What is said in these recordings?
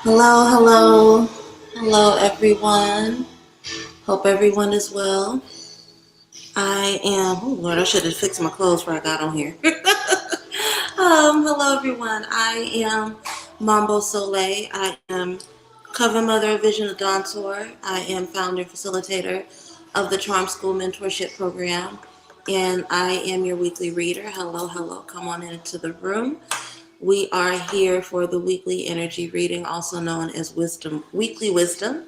Hello, hello, hello, everyone. Hope everyone is well. I am. Oh Lord, I should have fixed my clothes before I got on here. Hello, everyone. I am Mambo Soleil. I am cover mother of Vision of Dawn Tour. I am founder and facilitator of the Charm School Mentorship Program, and I am your weekly reader. Hello, hello. Come on into the room. We are here for the weekly energy reading, also known as Weekly Wisdom.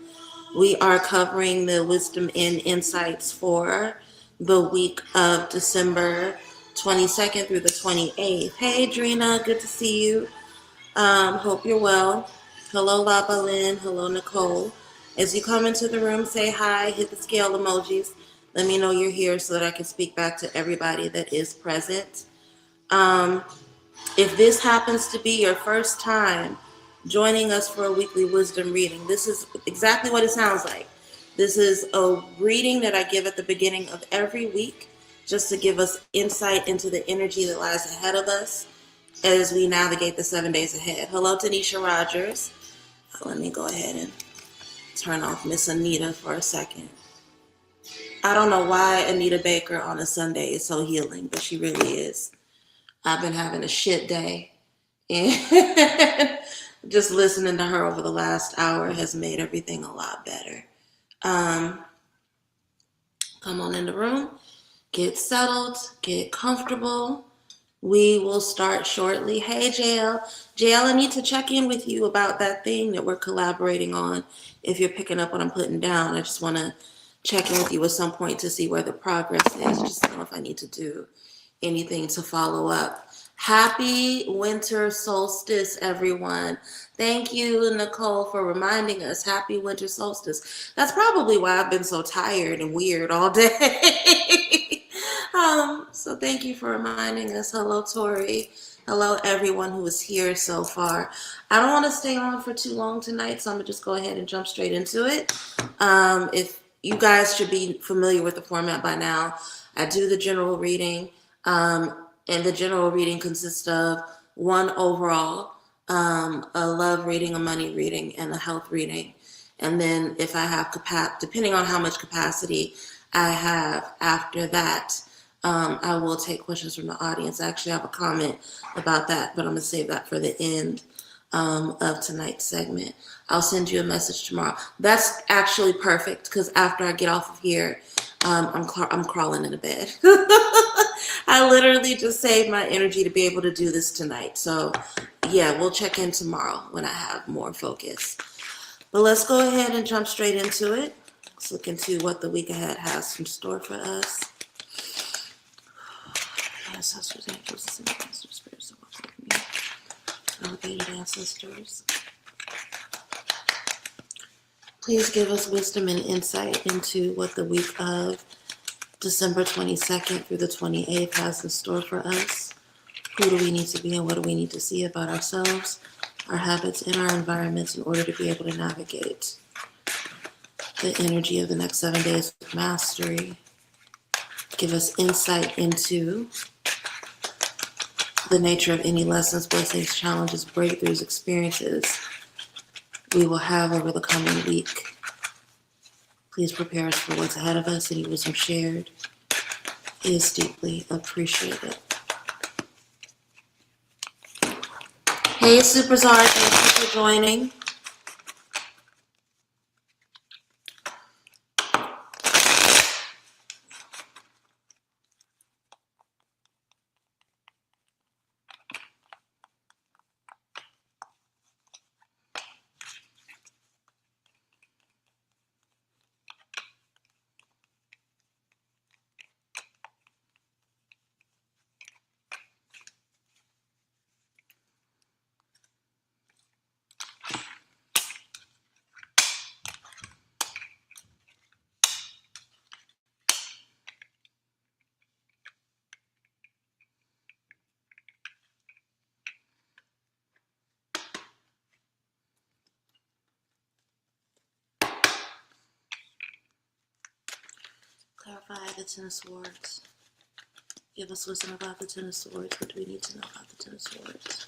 We are covering the wisdom and insights for the week of December 22nd through the 28th. Hey, Drina, good to see you. Hope you're well. Hello, Lava Lynn. Hello, Nicole. As you come into the room, say hi, hit the scale emojis. Let me know you're here so that I can speak back to everybody that is present. Um, if this happens to be your first time joining us for a weekly wisdom reading, this is exactly what it sounds like. This is a reading that I give at the beginning of every week just to give us insight into the energy that lies ahead of us as we navigate the 7 days ahead. Hello, Tanisha Rogers. Let me go ahead and turn off Miss Anita for a second. I don't know why Anita Baker on a Sunday is so healing, but she really is. I've been having a shit day, and just listening to her over the last hour has made everything a lot better. Um, Come on in the room, get settled, get comfortable. We will start shortly. Hey, JL. JL, I need to check in with you about that thing that we're collaborating on. If you're picking up what I'm putting down, I just want to check in with you at some point to see where the progress is. Just know if I need to do anything to follow up. Happy winter solstice, everyone. Thank you, Nicole, for reminding us. Happy winter solstice. That's probably why I've been so tired and weird all day. So thank you for reminding us. Hello, Tori. Hello, everyone who is here so far. I don't want to stay on for too long tonight, so I'm going to just go ahead and jump straight into it. If you guys should be familiar with the format by now, I do the general reading. And the general reading consists of one overall, a love reading, a money reading, and a health reading. And then if I have depending on how much capacity I have after that, I will take questions from the audience. I actually have a comment about that, but I'm going to save that for the end of tonight's segment. I'll send you a message tomorrow. That's actually perfect because after I get off of here, I'm crawling into bed. I literally just saved my energy to be able to do this tonight. So yeah, we'll check in tomorrow when I have more focus. But let's go ahead and jump straight into it. Let's look into what the week ahead has in store for us. Ancestors, angels, and ancestors, spirits of me. Elevated ancestors. Please give us wisdom and insight into what the week of December 22nd through the 28th has in store for us. Who do we need to be and what do we need to see about ourselves, our habits, and our environments in order to be able to navigate the energy of the next 7 days with mastery. Give us insight into the nature of any lessons, blessings, challenges, breakthroughs, experiences we will have over the coming week. Please prepare us for what's ahead of us. Any wisdom shared is deeply appreciated. Hey, Superzar, thank you for joining. Clarify the Ten of Swords. Give us wisdom about the Ten of Swords. What do we need to know about the Ten of Swords?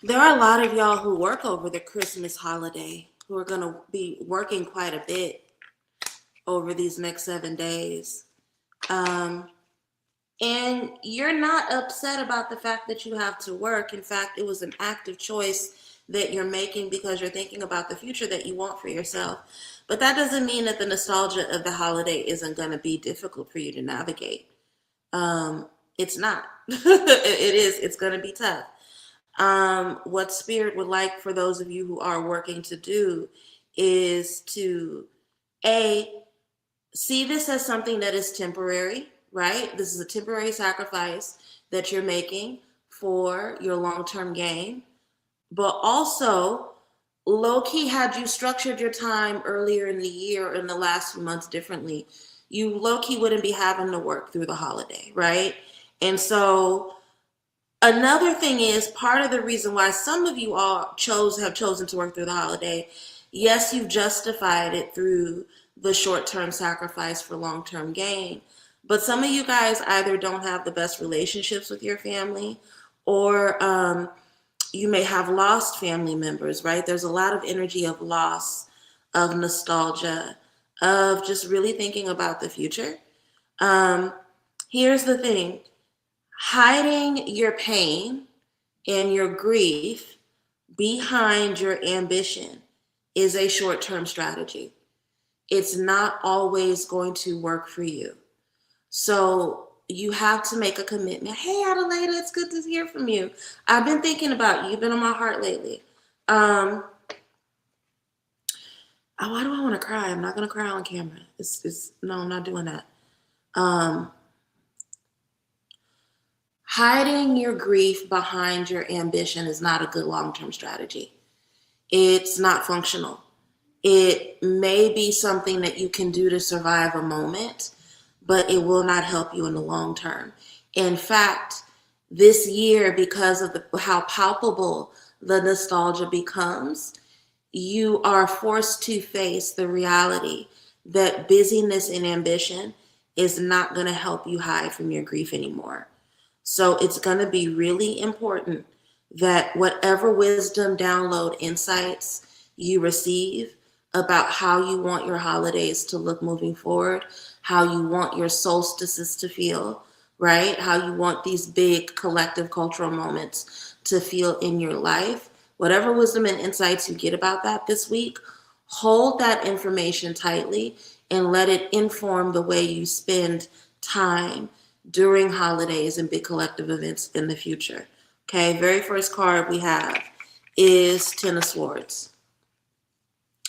There are a lot of y'all who work over the Christmas holiday who are going to be working quite a bit over these next 7 days. Um, and you're not upset about the fact that you have to work. In fact, it was an active choice that you're making because you're thinking about the future that you want for yourself. But that doesn't mean that the nostalgia of the holiday isn't going to be difficult for you to navigate. It's not. It is. It's going to be tough. What Spirit would like for those of you who are working to do is to A, see this as something that is temporary, right? This is a temporary sacrifice that you're making for your long-term gain. But also, low key, had you structured your time earlier in the year or in the last few months differently, you low key wouldn't be having to work through the holiday, right? And so another thing is part of the reason why some of you all have chosen to work through the holiday. Yes, you've justified it through the short-term sacrifice for long-term gain. But some of you guys either don't have the best relationships with your family, or you may have lost family members, right? There's a lot of energy of loss, of nostalgia, of just really thinking about the future. Um, Here's the thing. Hiding your pain and your grief behind your ambition is a short-term strategy. It's not always going to work for you. So you have to make a commitment. Hey, Adelaide, it's good to hear from you. I've been thinking about you. You've been on my heart lately. Why do I want to cry? I'm not going to cry on camera. No, I'm not doing that. Hiding your grief behind your ambition is not a good long-term strategy. It's not functional. It may be something that you can do to survive a moment, but it will not help you in the long term. In fact, this year, because of how palpable the nostalgia becomes, you are forced to face the reality that busyness and ambition is not going to help you hide from your grief anymore. So it's going to be really important that whatever wisdom, download, insights you receive about how you want your holidays to look moving forward, how you want your solstices to feel, right? How you want these big collective cultural moments to feel in your life. Whatever wisdom and insights you get about that this week, hold that information tightly and let it inform the way you spend time during holidays and big collective events in the future. Okay, very first card we have is Ten of Swords.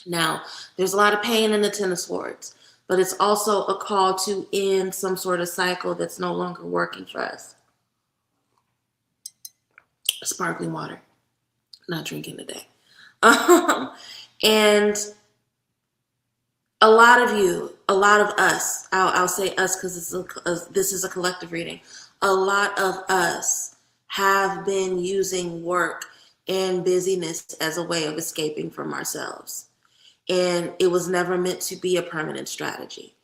Now, there's a lot of pain in the Ten of Swords, but it's also a call to end some sort of cycle that's no longer working for us. Sparkling water. Not drinking today. And a lot of you, a lot of us, I'll say us because this is a collective reading. A lot of us have been using work and busyness as a way of escaping from ourselves. And it was never meant to be a permanent strategy.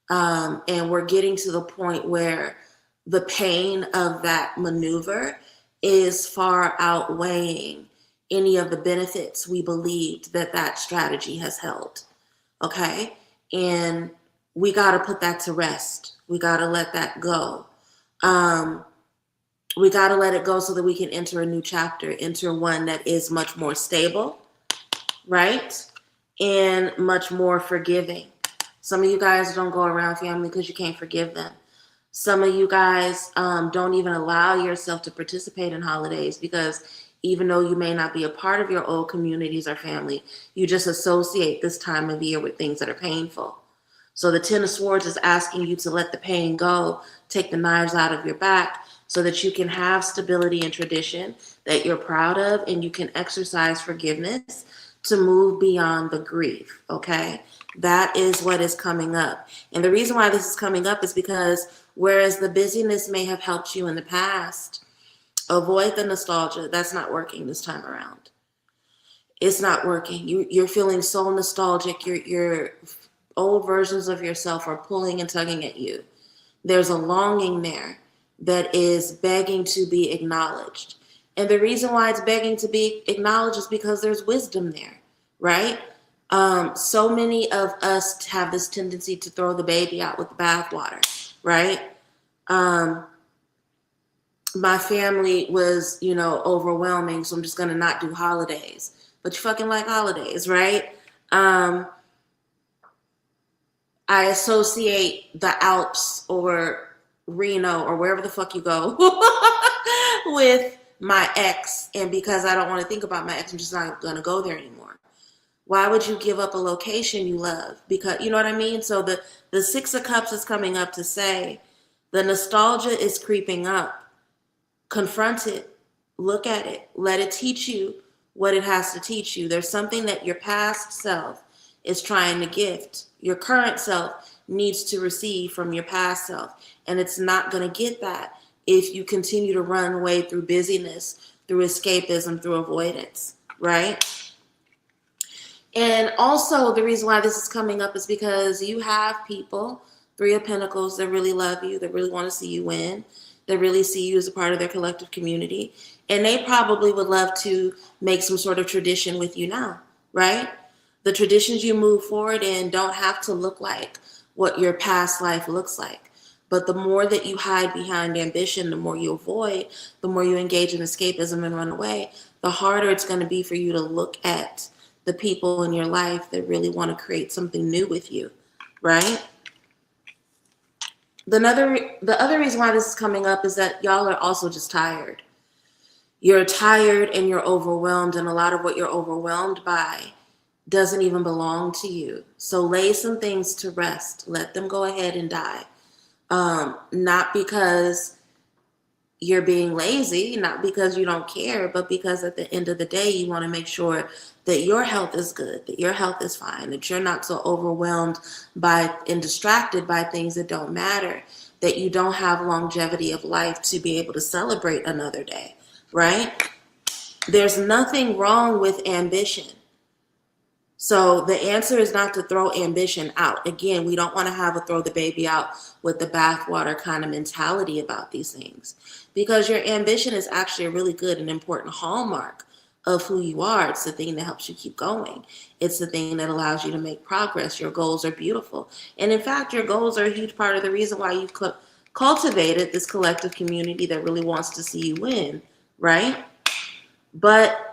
And we're getting to the point where the pain of that maneuver is far outweighing any of the benefits we believed that strategy has held. Okay? And we got to put that to rest. We got to let that go. We got to let it go so that we can enter a new chapter, enter one that is much more stable, right? And much more forgiving. Some of you guys don't go around family because you can't forgive them. Some of you guys don't even allow yourself to participate in holidays because even though you may not be a part of your old communities or family, you just associate this time of year with things that are painful. So the Ten of Swords is asking you to let the pain go, take the knives out of your back so that you can have stability and tradition that you're proud of, and you can exercise forgiveness to move beyond the grief, okay? That is what is coming up. And the reason why this is coming up is because whereas the busyness may have helped you in the past, avoid the nostalgia. That's not working this time around. It's not working. You're feeling so nostalgic. Your old versions of yourself are pulling and tugging at you. There's a longing there that is begging to be acknowledged. And the reason why it's begging to be acknowledged is because there's wisdom there, right? So many of us have this tendency to throw the baby out with the bathwater, right? My family was, overwhelming, so I'm just gonna not do holidays. But you fucking like holidays, right? I associate the Alps or Reno or wherever the fuck you go with my ex, and because I don't want to think about my ex, I'm just not gonna go there anymore. Why would you give up a location you love? Because, you know what I mean? So the Six of Cups is coming up to say the nostalgia is creeping up. Confront it, look at it, let it teach you what it has to teach you. There's something that your past self is trying to gift. Your current self needs to receive from your past self. And it's not going to get that if you continue to run away through busyness, through escapism, through avoidance, right? And also the reason why this is coming up is because you have people, Three of Pentacles, that really love you, that really want to see you win, that really see you as a part of their collective community. And they probably would love to make some sort of tradition with you now, right? The traditions you move forward in don't have to look like what your past life looks like. But the more that you hide behind ambition, the more you avoid, the more you engage in escapism and run away, the harder it's going to be for you to look at the people in your life that really want to create something new with you, right? The other reason why this is coming up is that y'all are also just tired. You're tired and you're overwhelmed, and a lot of what you're overwhelmed by doesn't even belong to you. So lay some things to rest. Let them go ahead and die. Not because you're being lazy, not because you don't care, but because at the end of the day, you want to make sure that your health is good, that your health is fine, that you're not so overwhelmed by and distracted by things that don't matter, that you don't have longevity of life to be able to celebrate another day, right? There's nothing wrong with ambition. So the answer is not to throw ambition out. Again, we don't want to have a throw the baby out with the bathwater kind of mentality about these things, because your ambition is actually a really good and important hallmark of who you are. It's the thing that helps you keep going. It's the thing that allows you to make progress. Your goals are beautiful. And in fact, your goals are a huge part of the reason why you've cultivated this collective community that really wants to see you win, right? But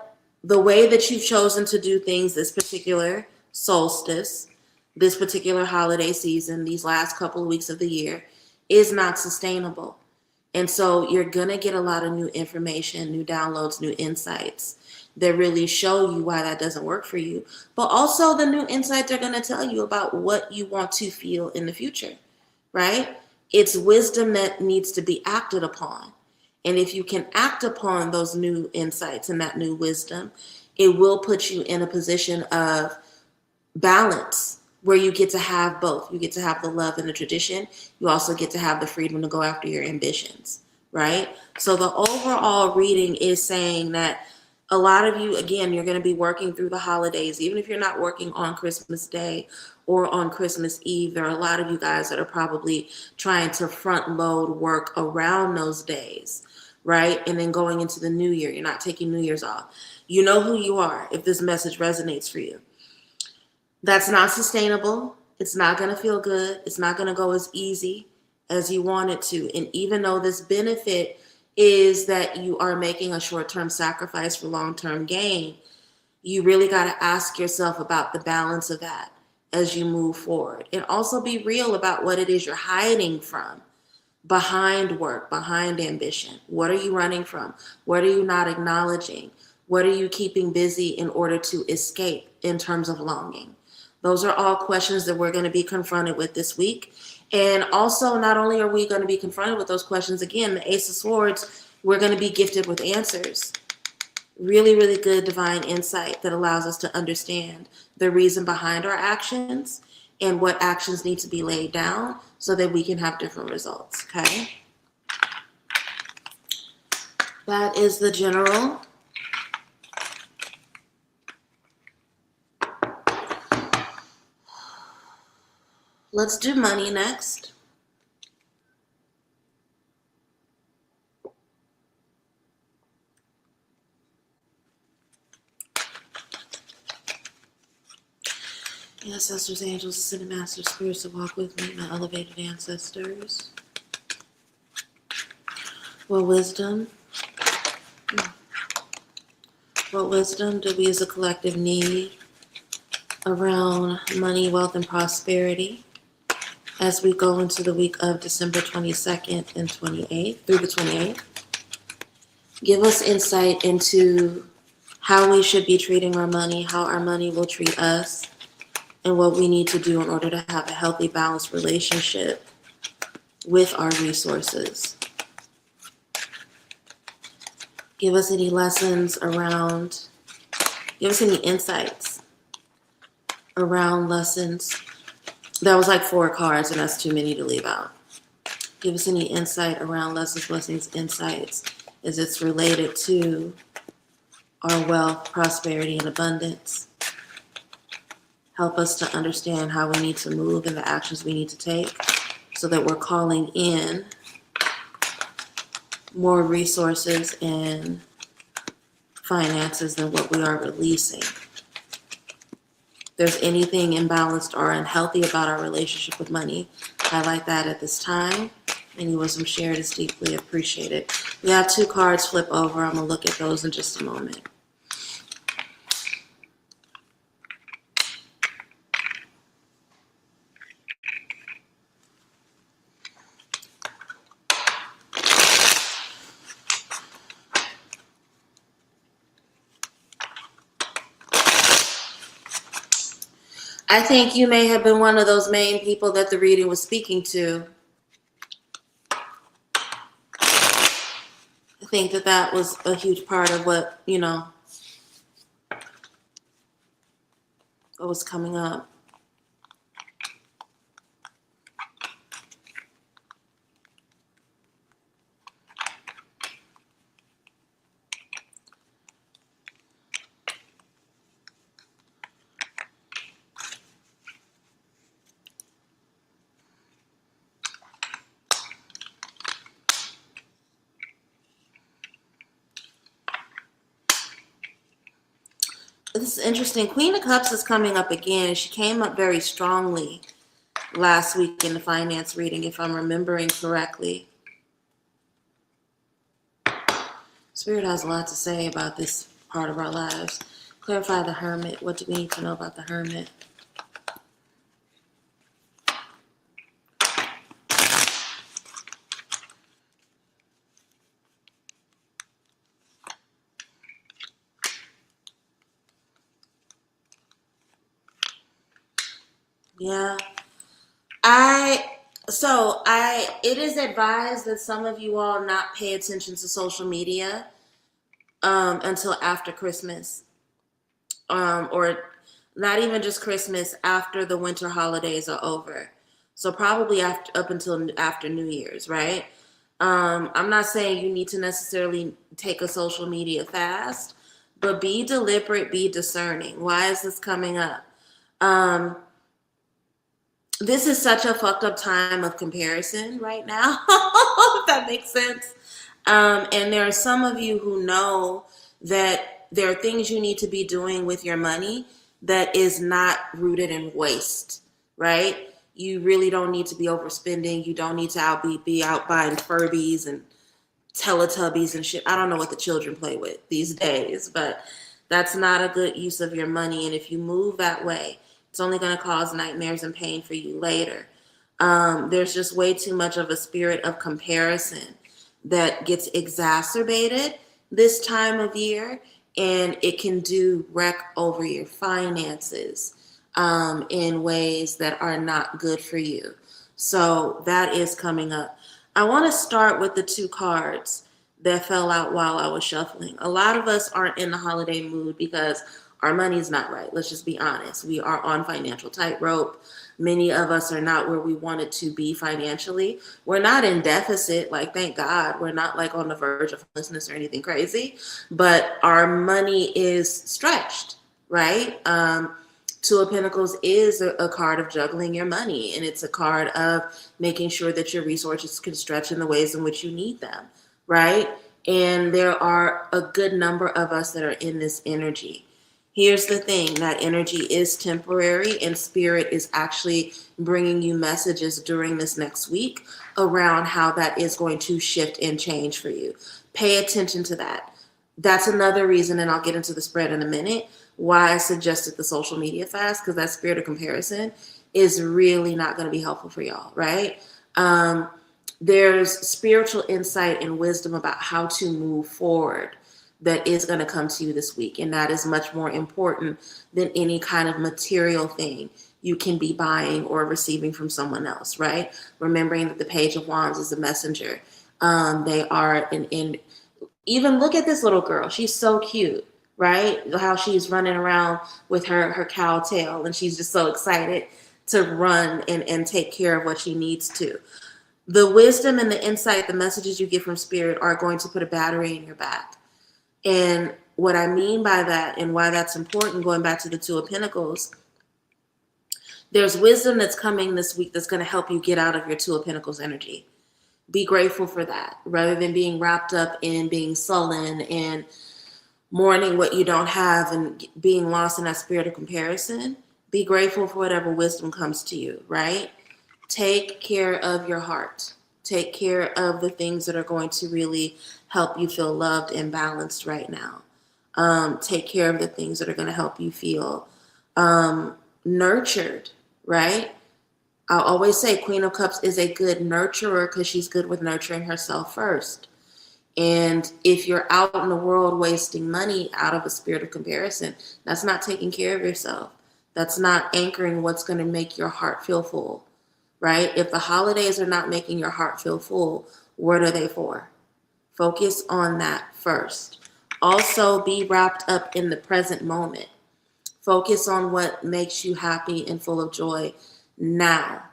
the way that you've chosen to do things this particular solstice, this particular holiday season, these last couple of weeks of the year, is not sustainable. And so you're going to get a lot of new information, new downloads, new insights that really show you why that doesn't work for you. But also the new insights are going to tell you about what you want to feel in the future, right? It's wisdom that needs to be acted upon. And if you can act upon those new insights and that new wisdom, it will put you in a position of balance where you get to have both. You get to have the love and the tradition. You also get to have the freedom to go after your ambitions, right? So the overall reading is saying that a lot of you, again, you're going to be working through the holidays. Even if you're not working on Christmas Day or on Christmas Eve, there are a lot of you guys that are probably trying to front load work around those days, right? And then going into the new year, you're not taking New Year's off. You know who you are if this message resonates for you. That's not sustainable. It's not going to feel good. It's not going to go as easy as you want it to. And even though this benefit is that you are making a short-term sacrifice for long-term gain, you really got to ask yourself about the balance of that as you move forward. And also be real about what it is you're hiding from behind work, behind ambition. What are you running from? What are you not acknowledging? What are you keeping busy in order to escape in terms of longing? Those are all questions that we're going to be confronted with this week. And also, not only are we going to be confronted with those questions, again, the Ace of Swords, we're going to be gifted with answers. Really, really good divine insight that allows us to understand the reason behind our actions and what actions need to be laid down so that we can have different results, okay? That is the general. Let's do money next. Ancestors, angels, ascended masters, spirits to walk with me, my elevated ancestors. What wisdom? What wisdom do we as a collective need around money, wealth, and prosperity as we go into the week of December 22nd and 28th through the 28th? Give us insight into how we should be treating our money, how our money will treat us, and what we need to do in order to have a healthy, balanced relationship with our resources. Give us any lessons around, give us any insights around lessons. That was like 4 cards, and that's too many to leave out. Give us any insight around lessons, blessings, insights as it's related to our wealth, prosperity, and abundance. Help us to understand how we need to move and the actions we need to take so that we're calling in more resources and finances than what we are releasing. If there's anything imbalanced or unhealthy about our relationship with money, highlight that at this time. Any wisdom shared is deeply appreciated. We have 2 cards flip over. I'm going to look at those in just a moment. I think you may have been one of those main people that the reading was speaking to. I think that was a huge part of what was coming up. This is interesting. Queen of Cups is coming up again. She came up very strongly last week in the finance reading, if I'm remembering correctly. Spirit has a lot to say about this part of our lives. Clarify the Hermit. What do we need to know about the Hermit? Yeah. It is advised that some of you all not pay attention to social media until after Christmas, or not even just Christmas, after the winter holidays are over. So probably up until after New Year's, right? I'm not saying you need to necessarily take a social media fast, but be deliberate, be discerning. Why is this coming up? This is such a fucked up time of comparison right now, if that makes sense. And there are some of you who know that there are things you need to be doing with your money that is not rooted in waste, right? You really don't need to be overspending. You don't need to be out buying Furbies and Teletubbies and shit. I don't know what the children play with these days, but that's not a good use of your money. And if you move that way, it's only going to cause nightmares and pain for you later. There's just way too much of a spirit of comparison that gets exacerbated this time of year, and it can wreck over your finances in ways that are not good for you. So that is coming up. I want to start with the 2 cards that fell out while I was shuffling. A lot of us aren't in the holiday mood because our money's not right. Let's just be honest. We are on financial tightrope. Many of us are not where we wanted to be financially. We're not in deficit, like, thank God. We're not like on the verge of homelessness or anything crazy, but our money is stretched, right? 2 of Pentacles is a card of juggling your money, and it's a card of making sure that your resources can stretch in the ways in which you need them, right? And there are a good number of us that are in this energy. Here's the thing, that energy is temporary, and spirit is actually bringing you messages during this next week around how that is going to shift and change for you. Pay attention to that. That's another reason, and I'll get into the spread in a minute, why I suggested the social media fast, because that spirit of comparison is really not going to be helpful for y'all, right? There's spiritual insight and wisdom about how to move forward that is going to come to you this week. And that is much more important than any kind of material thing you can be buying or receiving from someone else, right? Remembering that the Page of Wands is a messenger. They are even look at this little girl. She's so cute, right? How she's running around with her cow tail, and she's just so excited to run and take care of what she needs to. The wisdom and the insight, the messages you get from spirit are going to put a battery in your back. And what I mean by that and why that's important, going back to the Two of Pentacles, there's wisdom that's coming this week that's going to help you get out of your Two of Pentacles energy. Be grateful for that, rather than being wrapped up in being sullen and mourning what you don't have and being lost in that spirit of comparison. Be grateful for whatever wisdom comes to you, right? Take care of your heart. Take care of the things that are going to really help you feel loved and balanced right now. Take care of the things that are going to help you feel nurtured, right? I'll always say Queen of Cups is a good nurturer because she's good with nurturing herself first. And if you're out in the world wasting money out of a spirit of comparison, that's not taking care of yourself. That's not anchoring what's going to make your heart feel full, right? If the holidays are not making your heart feel full, what are they for? Focus on that first. Also, be wrapped up in the present moment. Focus on what makes you happy and full of joy now.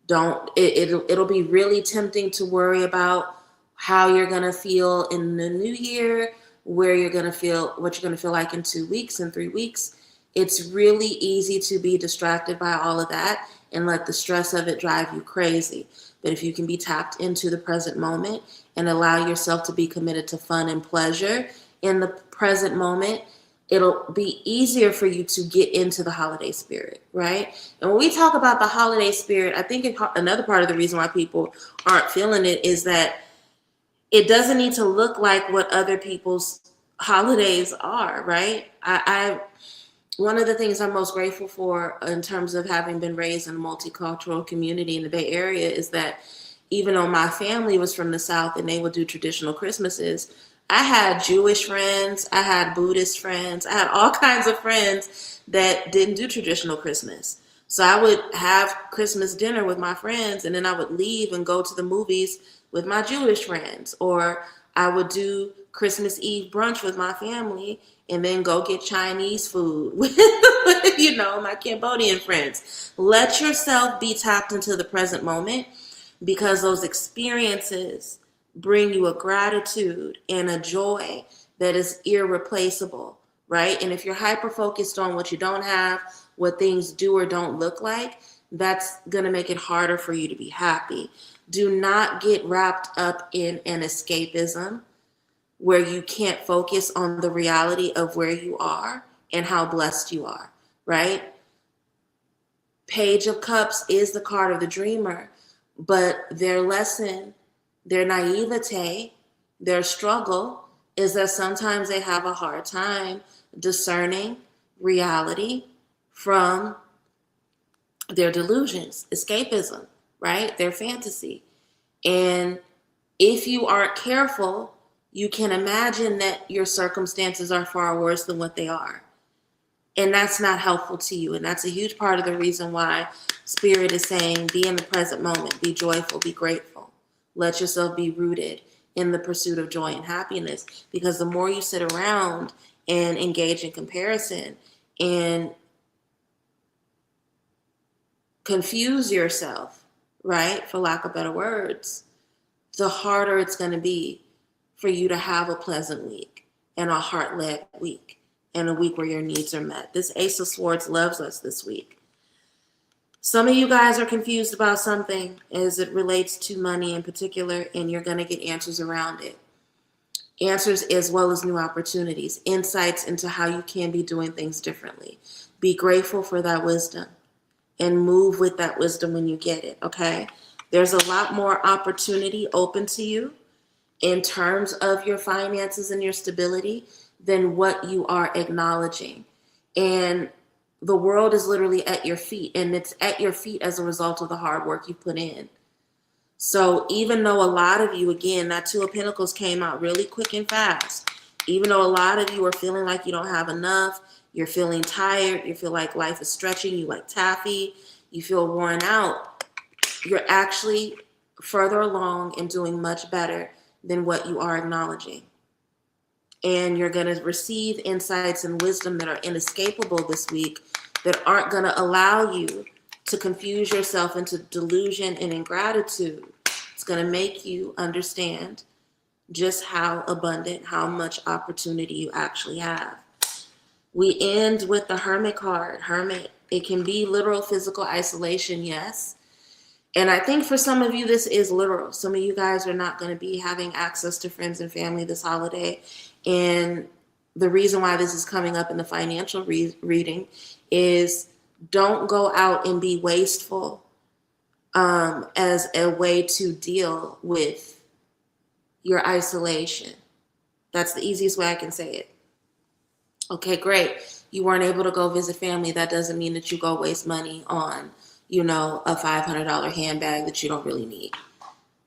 It'll be really tempting to worry about how you're going to feel in the new year, where you're going to feel, what you're going to feel like in 2 weeks and 3 weeks. It's really easy to be distracted by all of that and let the stress of it drive you crazy. But if you can be tapped into the present moment and allow yourself to be committed to fun and pleasure in the present moment, it'll be easier for you to get into the holiday spirit, right? And when we talk about the holiday spirit, I think another part of the reason why people aren't feeling it is that it doesn't need to look like what other people's holidays are, right? One of the things I'm most grateful for in terms of having been raised in a multicultural community in the Bay Area is that even though my family was from the South and they would do traditional Christmases, I had Jewish friends, I had Buddhist friends, I had all kinds of friends that didn't do traditional Christmas. So I would have Christmas dinner with my friends, and then I would leave and go to the movies with my Jewish friends, or I would do Christmas Eve brunch with my family and then go get Chinese food with, my Cambodian friends. Let yourself be tapped into the present moment, because those experiences bring you a gratitude and a joy that is irreplaceable, right? And if you're hyper focused on what you don't have, what things do or don't look like, that's going to make it harder for you to be happy. Do not get wrapped up in an escapism where you can't focus on the reality of where you are and how blessed you are, right? Page of Cups is the card of the dreamer, but their lesson, their naivete, their struggle is that sometimes they have a hard time discerning reality from their delusions, escapism, right? Their fantasy. And if you aren't careful, you can imagine that your circumstances are far worse than what they are. And that's not helpful to you. And that's a huge part of the reason why Spirit is saying, be in the present moment, be joyful, be grateful. Let yourself be rooted in the pursuit of joy and happiness. Because the more you sit around and engage in comparison and confuse yourself, right, for lack of better words, the harder it's going to be for you to have a pleasant week and a heart-led week and a week where your needs are met. This Ace of Swords loves us this week. Some of you guys are confused about something as it relates to money in particular, and you're going to get answers around it. Answers as well as new opportunities, insights into how you can be doing things differently. Be grateful for that wisdom and move with that wisdom when you get it, okay? There's a lot more opportunity open to you in terms of your finances and your stability than what you are acknowledging. And the world is literally at your feet, and it's at your feet as a result of the hard work you put in. So even though a lot of you, again, that Two of Pentacles came out really quick and fast, even though a lot of you are feeling like you don't have enough, you're feeling tired, you feel like life is stretching you like taffy, you feel worn out, you're actually further along and doing much better than what you are acknowledging. And you're going to receive insights and wisdom that are inescapable this week that aren't going to allow you to confuse yourself into delusion and ingratitude. It's going to make you understand just how abundant, how much opportunity you actually have. We end with the Hermit card. Hermit, it can be literal physical isolation, yes. And I think for some of you, this is literal. Some of you guys are not going to be having access to friends and family this holiday. And the reason why this is coming up in the financial reading is don't go out and be wasteful as a way to deal with your isolation. That's the easiest way I can say it. Okay, great. You weren't able to go visit family. That doesn't mean that you go waste money on, a $500 handbag that you don't really need,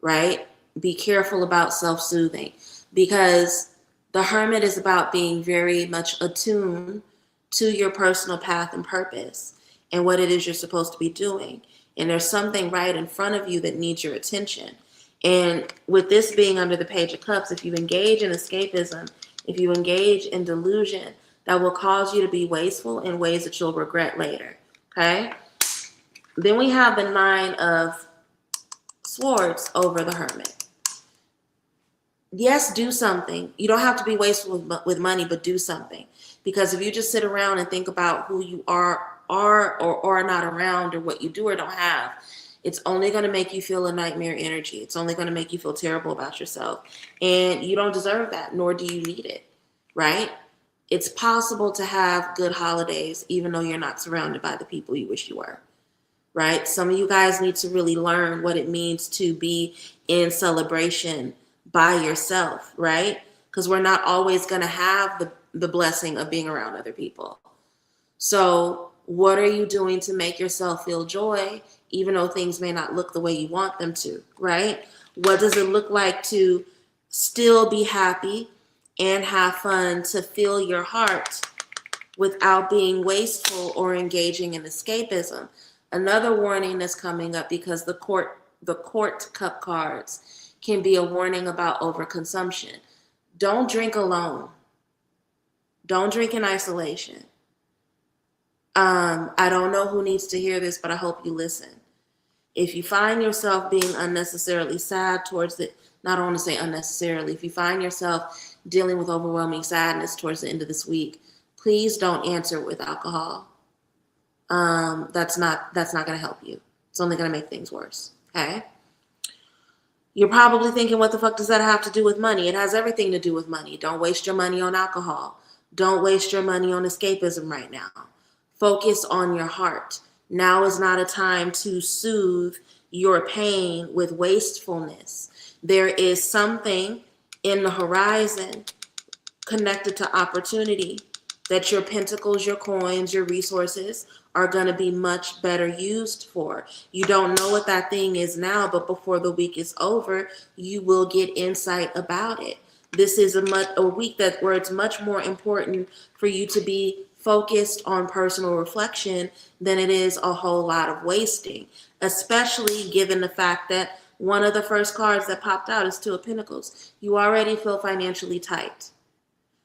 right? Be careful about self-soothing, because the Hermit is about being very much attuned to your personal path and purpose and what it is you're supposed to be doing. And there's something right in front of you that needs your attention. And with this being under the Page of Cups, if you engage in escapism, if you engage in delusion, that will cause you to be wasteful in ways that you'll regret later, okay? Then we have the Nine of Swords over the Hermit. Yes, do something. You don't have to be wasteful with money, but do something. Because if you just sit around and think about who you are or are not around, or what you do or don't have, it's only going to make you feel a nightmare energy. It's only going to make you feel terrible about yourself. And you don't deserve that, nor do you need it, right? It's possible to have good holidays even though you're not surrounded by the people you wish you were, right? Some of you guys need to really learn what it means to be in celebration by yourself, right? Because we're not always going to have the blessing of being around other people. So what are you doing to make yourself feel joy, even though things may not look the way you want them to, right? What does it look like to still be happy and have fun, to feel your heart without being wasteful or engaging in escapism? Another warning that's coming up, because the court cup cards can be a warning about overconsumption. Don't drink alone. Don't drink in isolation. I don't know who needs to hear this, but I hope you listen. If you find yourself being unnecessarily sad towards it, not want to say unnecessarily, if you find yourself dealing with overwhelming sadness towards the end of this week, please don't answer with alcohol. That's not going to help you. It's only going to make things worse. Okay. You're probably thinking, what the fuck does that have to do with money? It has everything to do with money. Don't waste your money on alcohol. Don't waste your money on escapism right now. Focus on your heart. Now is not a time to soothe your pain with wastefulness. There is something in the horizon connected to opportunity that your pentacles, your coins, your resources are going to be much better used for. You don't know what that thing is now, but before the week is over, you will get insight about it. This is a week where it's much more important for you to be focused on personal reflection than it is a whole lot of wasting, especially given the fact that one of the first cards that popped out is Two of Pentacles. You already feel financially tight.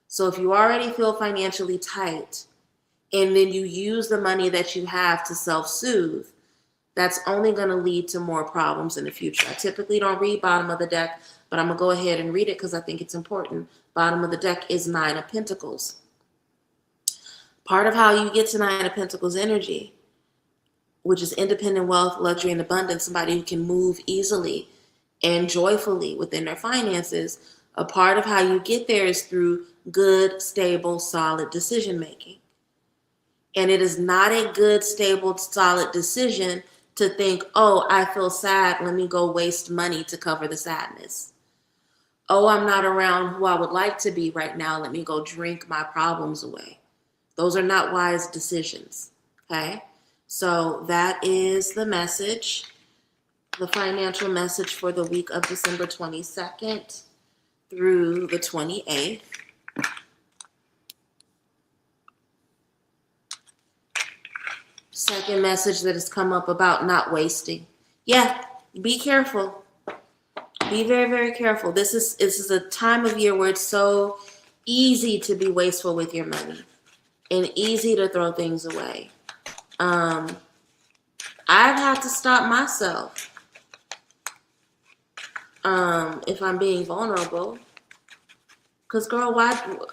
So if you already feel financially tight and then you use the money that you have to self-soothe, that's only going to lead to more problems in the future. I typically don't read bottom of the deck, but I'm going to go ahead and read it because I think it's important. Bottom of the deck is Nine of Pentacles. Part of how you get to Nine of Pentacles energy, which is independent wealth, luxury, and abundance, somebody who can move easily and joyfully within their finances. A part of how you get there is through good, stable, solid decision making. And it is not a good, stable, solid decision to think, oh, I feel sad, let me go waste money to cover the sadness. Oh, I'm not around who I would like to be right now, let me go drink my problems away. Those are not wise decisions, okay? So that is the message, the financial message for the week of December 22nd through the 28th. Second message that has come up about not wasting. Yeah, be careful. Be very, very careful. This is a time of year where it's so easy to be wasteful with your money and easy to throw things away. I've had to stop myself if I'm being vulnerable. Because, girl,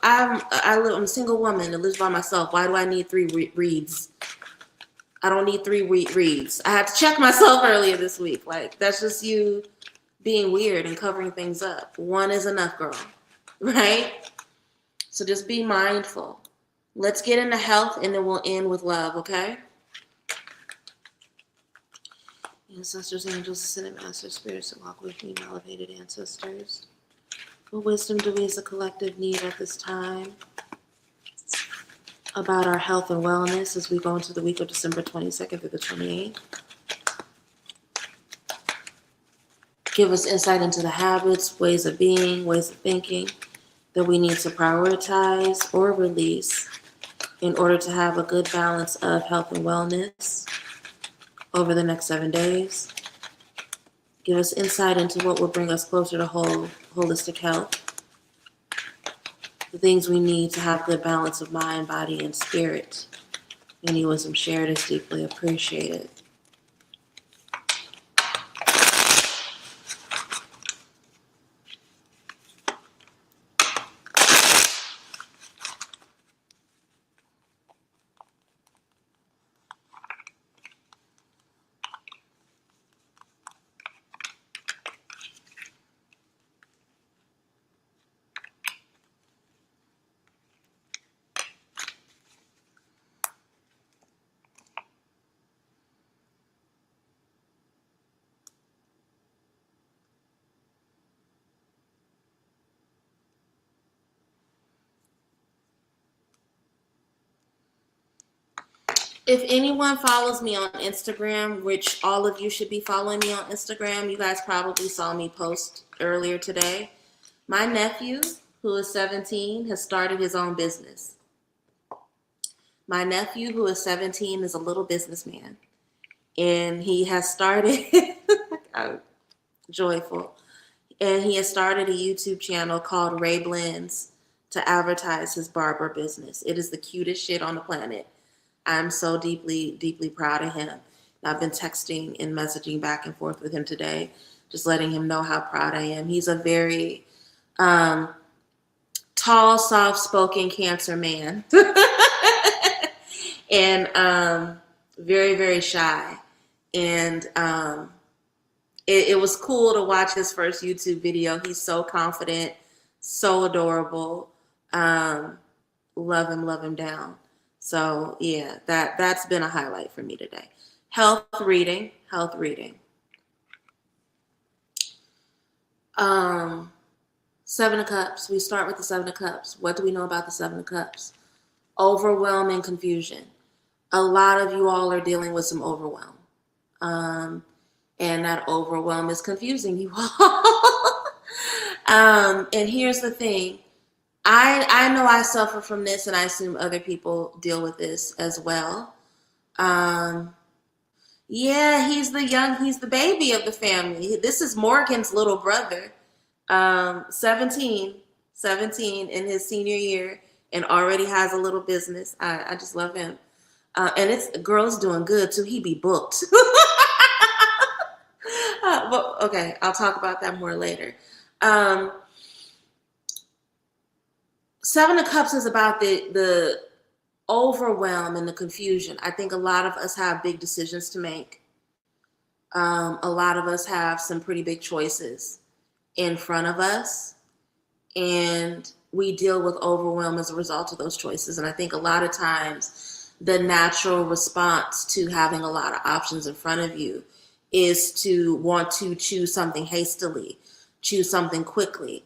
I'm a single woman that lives by myself. Why do I need 3 reads? I don't need 3 reads. I had to check myself earlier this week. Like, that's just you being weird and covering things up. 1 is enough, girl. Right? So just be mindful. Let's get into health, and then we'll end with love, okay? Ancestors, angels, ascended masters, spirits that walk with me, my elevated ancestors. What wisdom do we as a collective need at this time about our health and wellness as we go into the week of December 22nd through the 28th? Give us insight into the habits, ways of being, ways of thinking that we need to prioritize or release in order to have a good balance of health and wellness over the next 7 days. Give us insight into what will bring us closer to holistic health. The things we need to have good balance of mind, body, and spirit. Any wisdom shared is deeply appreciated. If anyone follows me on Instagram, which all of you should be following me on Instagram, you guys probably saw me post earlier today. My nephew, who is 17, has started his own business. My nephew, who is 17, is a little businessman. And he has started, joyful, and he has started a YouTube channel called Ray Blends to advertise his barber business. It is the cutest shit on the planet. I'm so deeply, deeply proud of him. I've been texting and messaging back and forth with him today, just letting him know how proud I am. He's a very tall, soft-spoken Cancer man. And very, very shy. And it was cool to watch his first YouTube video. He's so confident, so adorable. Love him down. So yeah, that's been a highlight for me today. Health reading. 7 of Cups. We start with the 7 of Cups. What do we know about the 7 of Cups? Overwhelm and confusion. A lot of you all are dealing with some overwhelm. And that overwhelm is confusing you all. And here's the thing. I know I suffer from this, and I assume other people deal with this as well. Yeah, he's the baby of the family. This is Morgan's little brother. 17 in his senior year, and already has a little business. I just love him. And the girl's doing good too. He be booked. Well, okay, I'll talk about that more later. 7 of Cups is about the overwhelm and the confusion. I think a lot of us have big decisions to make. A lot of us have some pretty big choices in front of us. and we deal with overwhelm as a result of those choices. And I think a lot of times the natural response to having a lot of options in front of you is to want to choose something hastily, choose something quickly.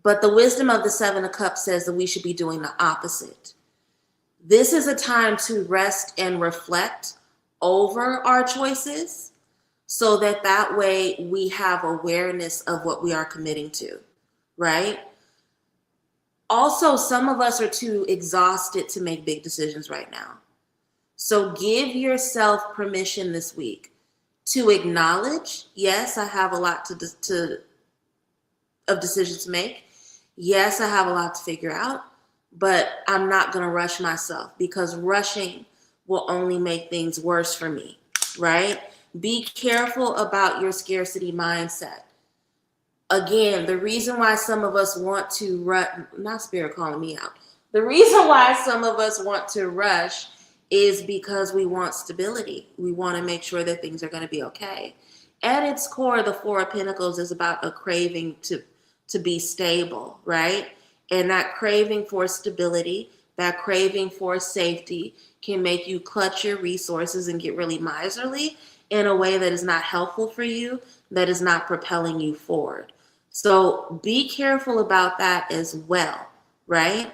But the wisdom of the Seven of Cups says that we should be doing the opposite. This is a time to rest and reflect over our choices so that that way we have awareness of what we are committing to, right? Also, some of us are too exhausted to make big decisions right now. So give yourself permission this week to acknowledge, yes, I have a lot of decisions to make. Yes, I have a lot to figure out, but I'm not going to rush myself because rushing will only make things worse for me, right? Be careful about your scarcity mindset. Again, the reason why some of us want to rush, not spirit calling me out. The reason why some of us want to rush is because we want stability. We want to make sure that things are going to be okay. At its core, the Four of Pentacles is about a craving to be stable, right? And that craving for stability, that craving for safety can make you clutch your resources and get really miserly in a way that is not helpful for you, that is not propelling you forward. So be careful about that as well, right?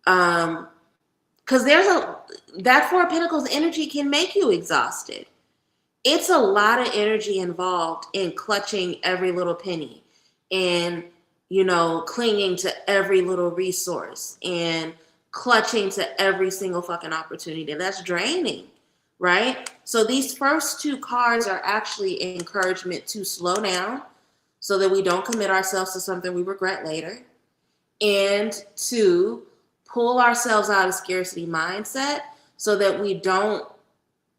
Because that Four of Pentacles energy can make you exhausted. It's a lot of energy involved in clutching every little penny and, clinging to every little resource and clutching to every single fucking opportunity. That's draining, right? So these first two cards are actually encouragement to slow down so that we don't commit ourselves to something we regret later, and to pull ourselves out of scarcity mindset so that we don't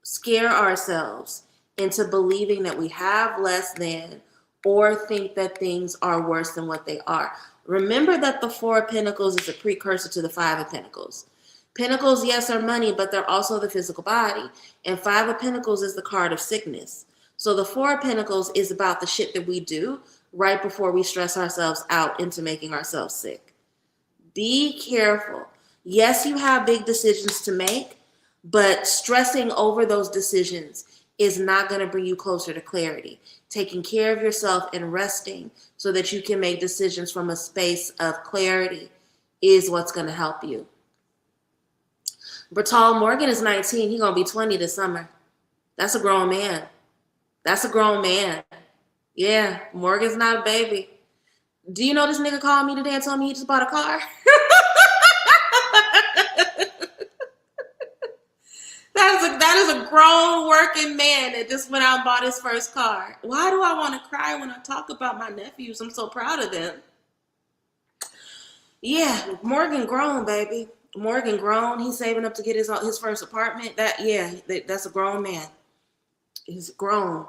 scare ourselves into believing that we have less than or think that things are worse than what they are. Remember that the Four of Pentacles is a precursor to the Five of Pentacles. Pentacles, yes, are money, but they're also the physical body. And Five of Pentacles is the card of sickness. So the Four of Pentacles is about the shit that we do right before we stress ourselves out into making ourselves sick. Be careful. Yes, you have big decisions to make, but stressing over those decisions is not going to bring you closer to clarity. Taking care of yourself and resting so that you can make decisions from a space of clarity is what's going to help you. Bertal Morgan is 19. He's going to be 20 this summer. That's a grown man. That's a grown man. Yeah, Morgan's not a baby. Do you know this nigga called me today and told me he just bought a car? That is a grown working man that just went out and bought his first car. Why do I want to cry when I talk about my nephews? I'm so proud of them. Yeah, Morgan grown, baby. Morgan grown. He's saving up to get his first apartment. That's a grown man. He's grown.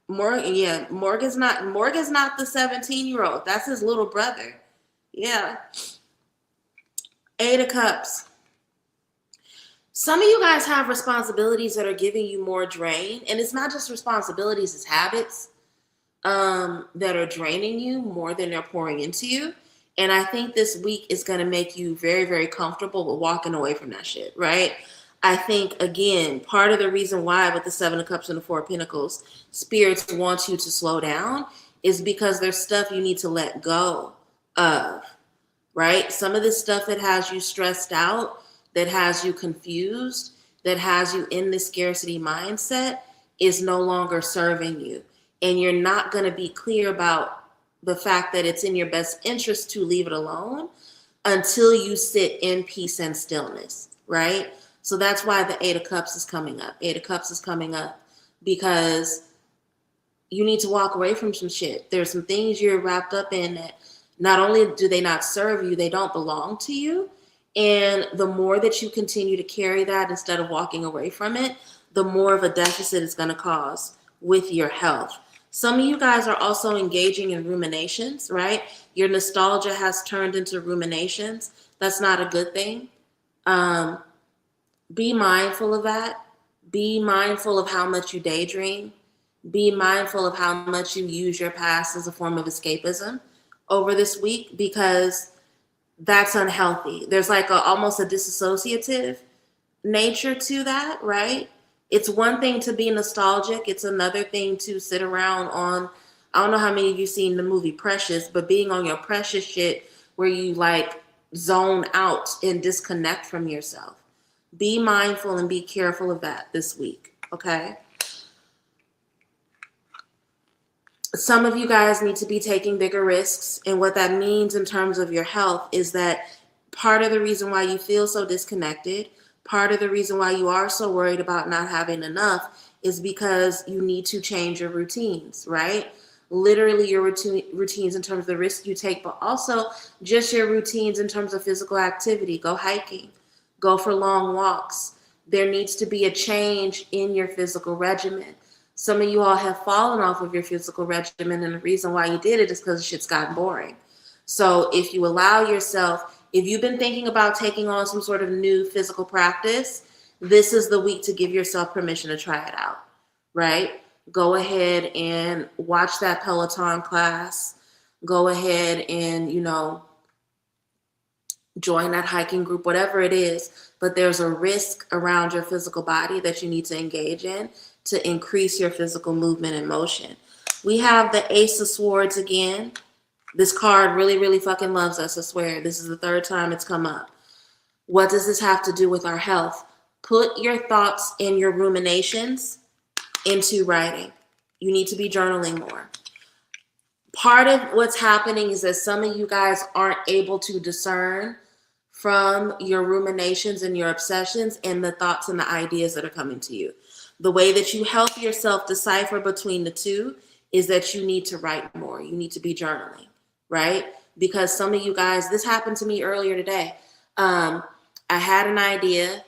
Morgan's not the 17-year-old. That's his little brother. Yeah. Eight of Cups. Some of you guys have responsibilities that are giving you more drain, and it's not just responsibilities, it's habits that are draining you more than they're pouring into you. And I think this week is going to make you very, very comfortable with walking away from that shit, right? I think, again, part of the reason why with the Seven of Cups and the Four of Pentacles, spirits want you to slow down is because there's stuff you need to let go of, right? Some of the stuff that has you stressed out, that has you confused, that has you in this scarcity mindset is no longer serving you. And you're not going to be clear about the fact that it's in your best interest to leave it alone until you sit in peace and stillness, right? So that's why the Eight of Cups is coming up. Eight of Cups is coming up because you need to walk away from some shit. There's some things you're wrapped up in that not only do they not serve you, they don't belong to you. And the more that you continue to carry that instead of walking away from it, the more of a deficit it's going to cause with your health. Some of you guys are also engaging in ruminations, right? Your nostalgia has turned into ruminations. That's not a good thing. Be mindful of that. Be mindful of how much you daydream. Be mindful of how much you use your past as a form of escapism over this week because that's unhealthy. There's like almost a disassociative nature to that, right? It's one thing to be nostalgic. It's another thing to sit around on, I don't know how many of you seen the movie Precious, but being on your precious shit where you like zone out and disconnect from yourself. Be mindful and be careful of that this week, okay? Some of you guys need to be taking bigger risks. And what that means in terms of your health is that part of the reason why you feel so disconnected, part of the reason why you are so worried about not having enough is because you need to change your routines, right? Literally your routines in terms of the risk you take, but also just your routines in terms of physical activity. Go hiking, go for long walks. There needs to be a change in your physical regimen. Some of you all have fallen off of your physical regimen, and the reason why you did it is because shit's gotten boring. So if you allow yourself, if you've been thinking about taking on some sort of new physical practice, this is the week to give yourself permission to try it out, right? Go ahead and watch that Peloton class. Go ahead and, join that hiking group, whatever it is. But there's a risk around your physical body that you need to engage in to increase your physical movement and motion. We have the Ace of Swords again. This card really, really fucking loves us, I swear. This is the third time it's come up. What does this have to do with our health? Put your thoughts and your ruminations into writing. You need to be journaling more. Part of what's happening is that some of you guys aren't able to discern from your ruminations and your obsessions and the thoughts and the ideas that are coming to you. The way that you help yourself decipher between the two is that you need to write more. You need to be journaling, right? Because some of you guys, this happened to me earlier today. I had an idea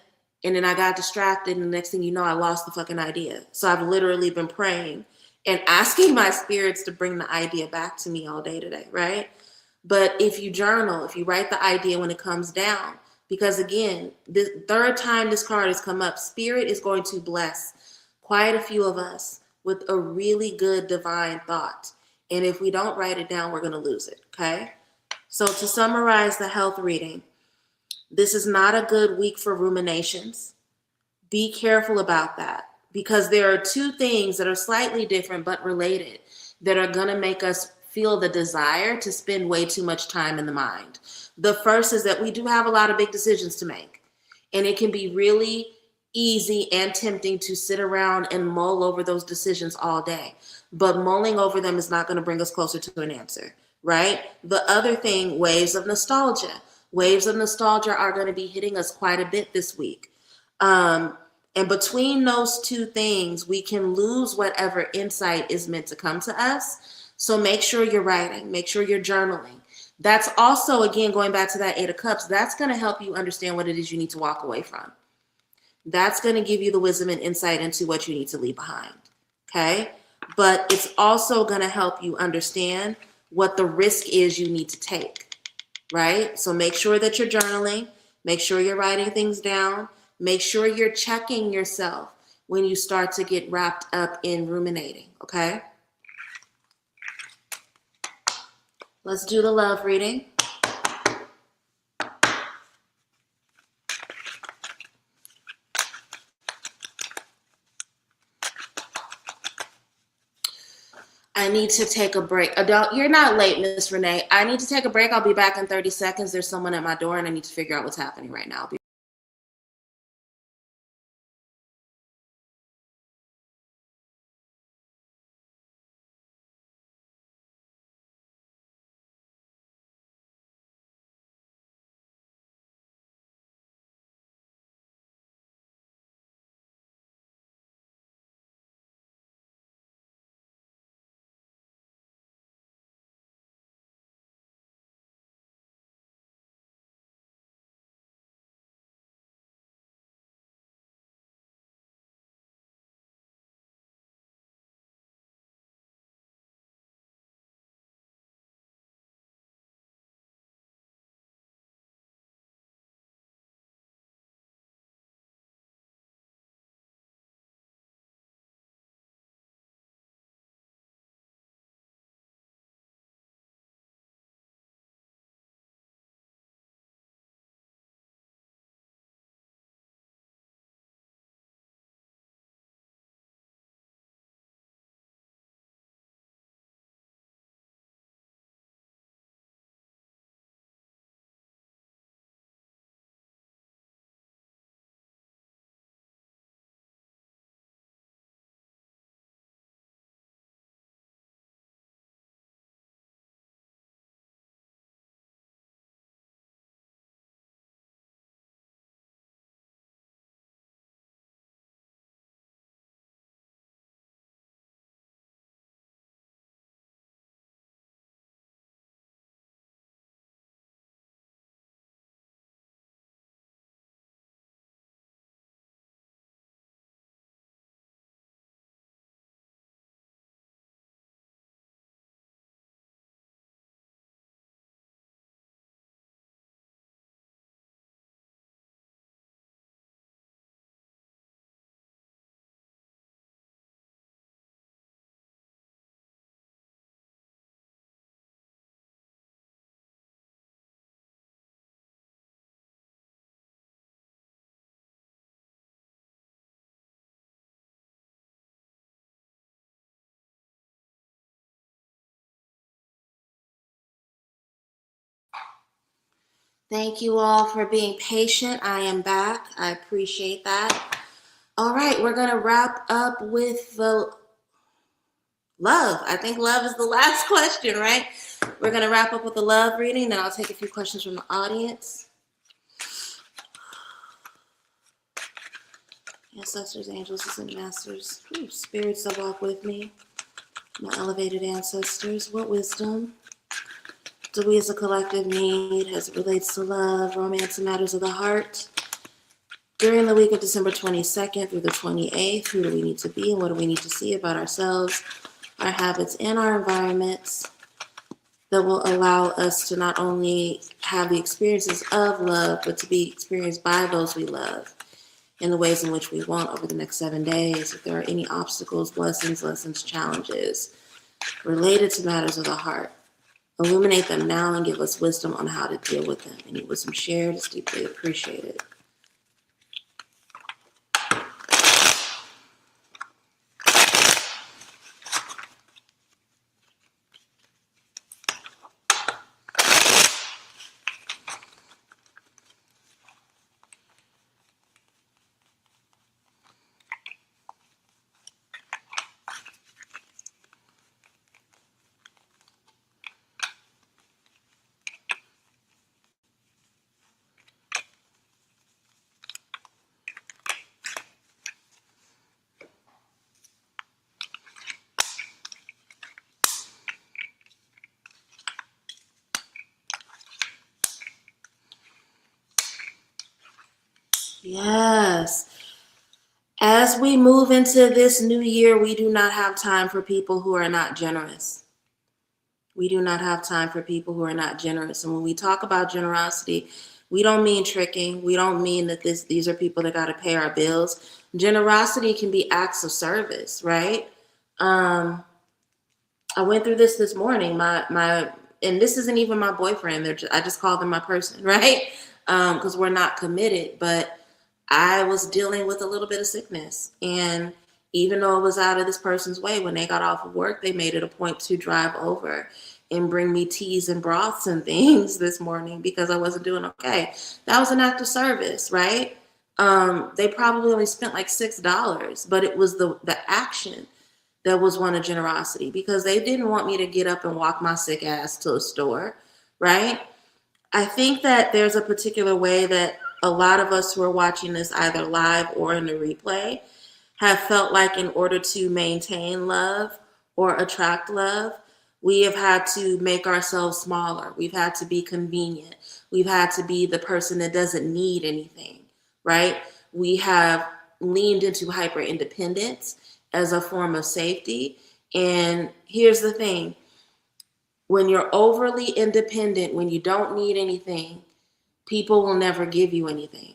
and then I got distracted, and the next thing you know, I lost the fucking idea. So I've literally been praying and asking my spirits to bring the idea back to me all day today, right? But if you journal, if you write the idea when it comes down, because again, the third time this card has come up, Spirit is going to bless quite a few of us with a really good divine thought. And if we don't write it down, we're going to lose it, okay? So to summarize the health reading, this is not a good week for ruminations. Be careful about that, because there are two things that are slightly different but related that are going to make us feel the desire to spend way too much time in the mind. The first is that we do have a lot of big decisions to make, and it can be really easy and tempting to sit around and mull over those decisions all day. But mulling over them is not going to bring us closer to an answer, right? The other thing, waves of nostalgia. Waves of nostalgia are going to be hitting us quite a bit this week. And between those two things, we can lose whatever insight is meant to come to us. So make sure you're writing, make sure you're journaling. That's also, again, going back to that Eight of Cups, that's going to help you understand what it is you need to walk away from. That's going to give you the wisdom and insight into what you need to leave behind, okay? But it's also going to help you understand what the risk is you need to take, right? So make sure that you're journaling, make sure you're writing things down, make sure you're checking yourself when you start to get wrapped up in ruminating, okay? Let's do the love reading. I need to take a break. Adult, you're not late, Miss Renee. I need to take a break. I'll be back in 30 seconds. There's someone at my door and I need to figure out what's happening right now. Thank you all for being patient. I am back. I appreciate that. All right, we're going to wrap up with the love. I think love is the last question, right? We're going to wrap up with the love reading, then I'll take a few questions from the audience. Ancestors, angels, and masters, spirits that walk with me, my elevated ancestors, what wisdom do we as a collective need as it relates to love, romance, and matters of the heart? During the week of December 22nd through the 28th, who do we need to be and what do we need to see about ourselves, our habits, and our environments that will allow us to not only have the experiences of love, but to be experienced by those we love in the ways in which we want over the next 7 days. If there are any obstacles, lessons, challenges related to matters of the heart, illuminate them now and give us wisdom on how to deal with them. Any wisdom shared is deeply appreciated. Yes. As we move into this new year, we do not have time for people who are not generous. We do not have time for people who are not generous. And when we talk about generosity, we don't mean tricking. We don't mean that these are people that got to pay our bills. Generosity can be acts of service, right? I went through this morning. And this isn't even my boyfriend. I just call them my person, right? Because we're not committed. But I was dealing with a little bit of sickness, and even though it was out of this person's way, when they got off of work, they made it a point to drive over and bring me teas and broths and things this morning because I wasn't doing okay. That was an act of service, right? They probably only spent like $6, but it was the action that was one of generosity because they didn't want me to get up and walk my sick ass to a store, right? I think that there's a particular way that a lot of us who are watching this either live or in the replay have felt like in order to maintain love or attract love, we have had to make ourselves smaller. We've had to be convenient. We've had to be the person that doesn't need anything, right? We have leaned into hyper independence as a form of safety. And here's the thing. When you're overly independent, when you don't need anything, people will never give you anything.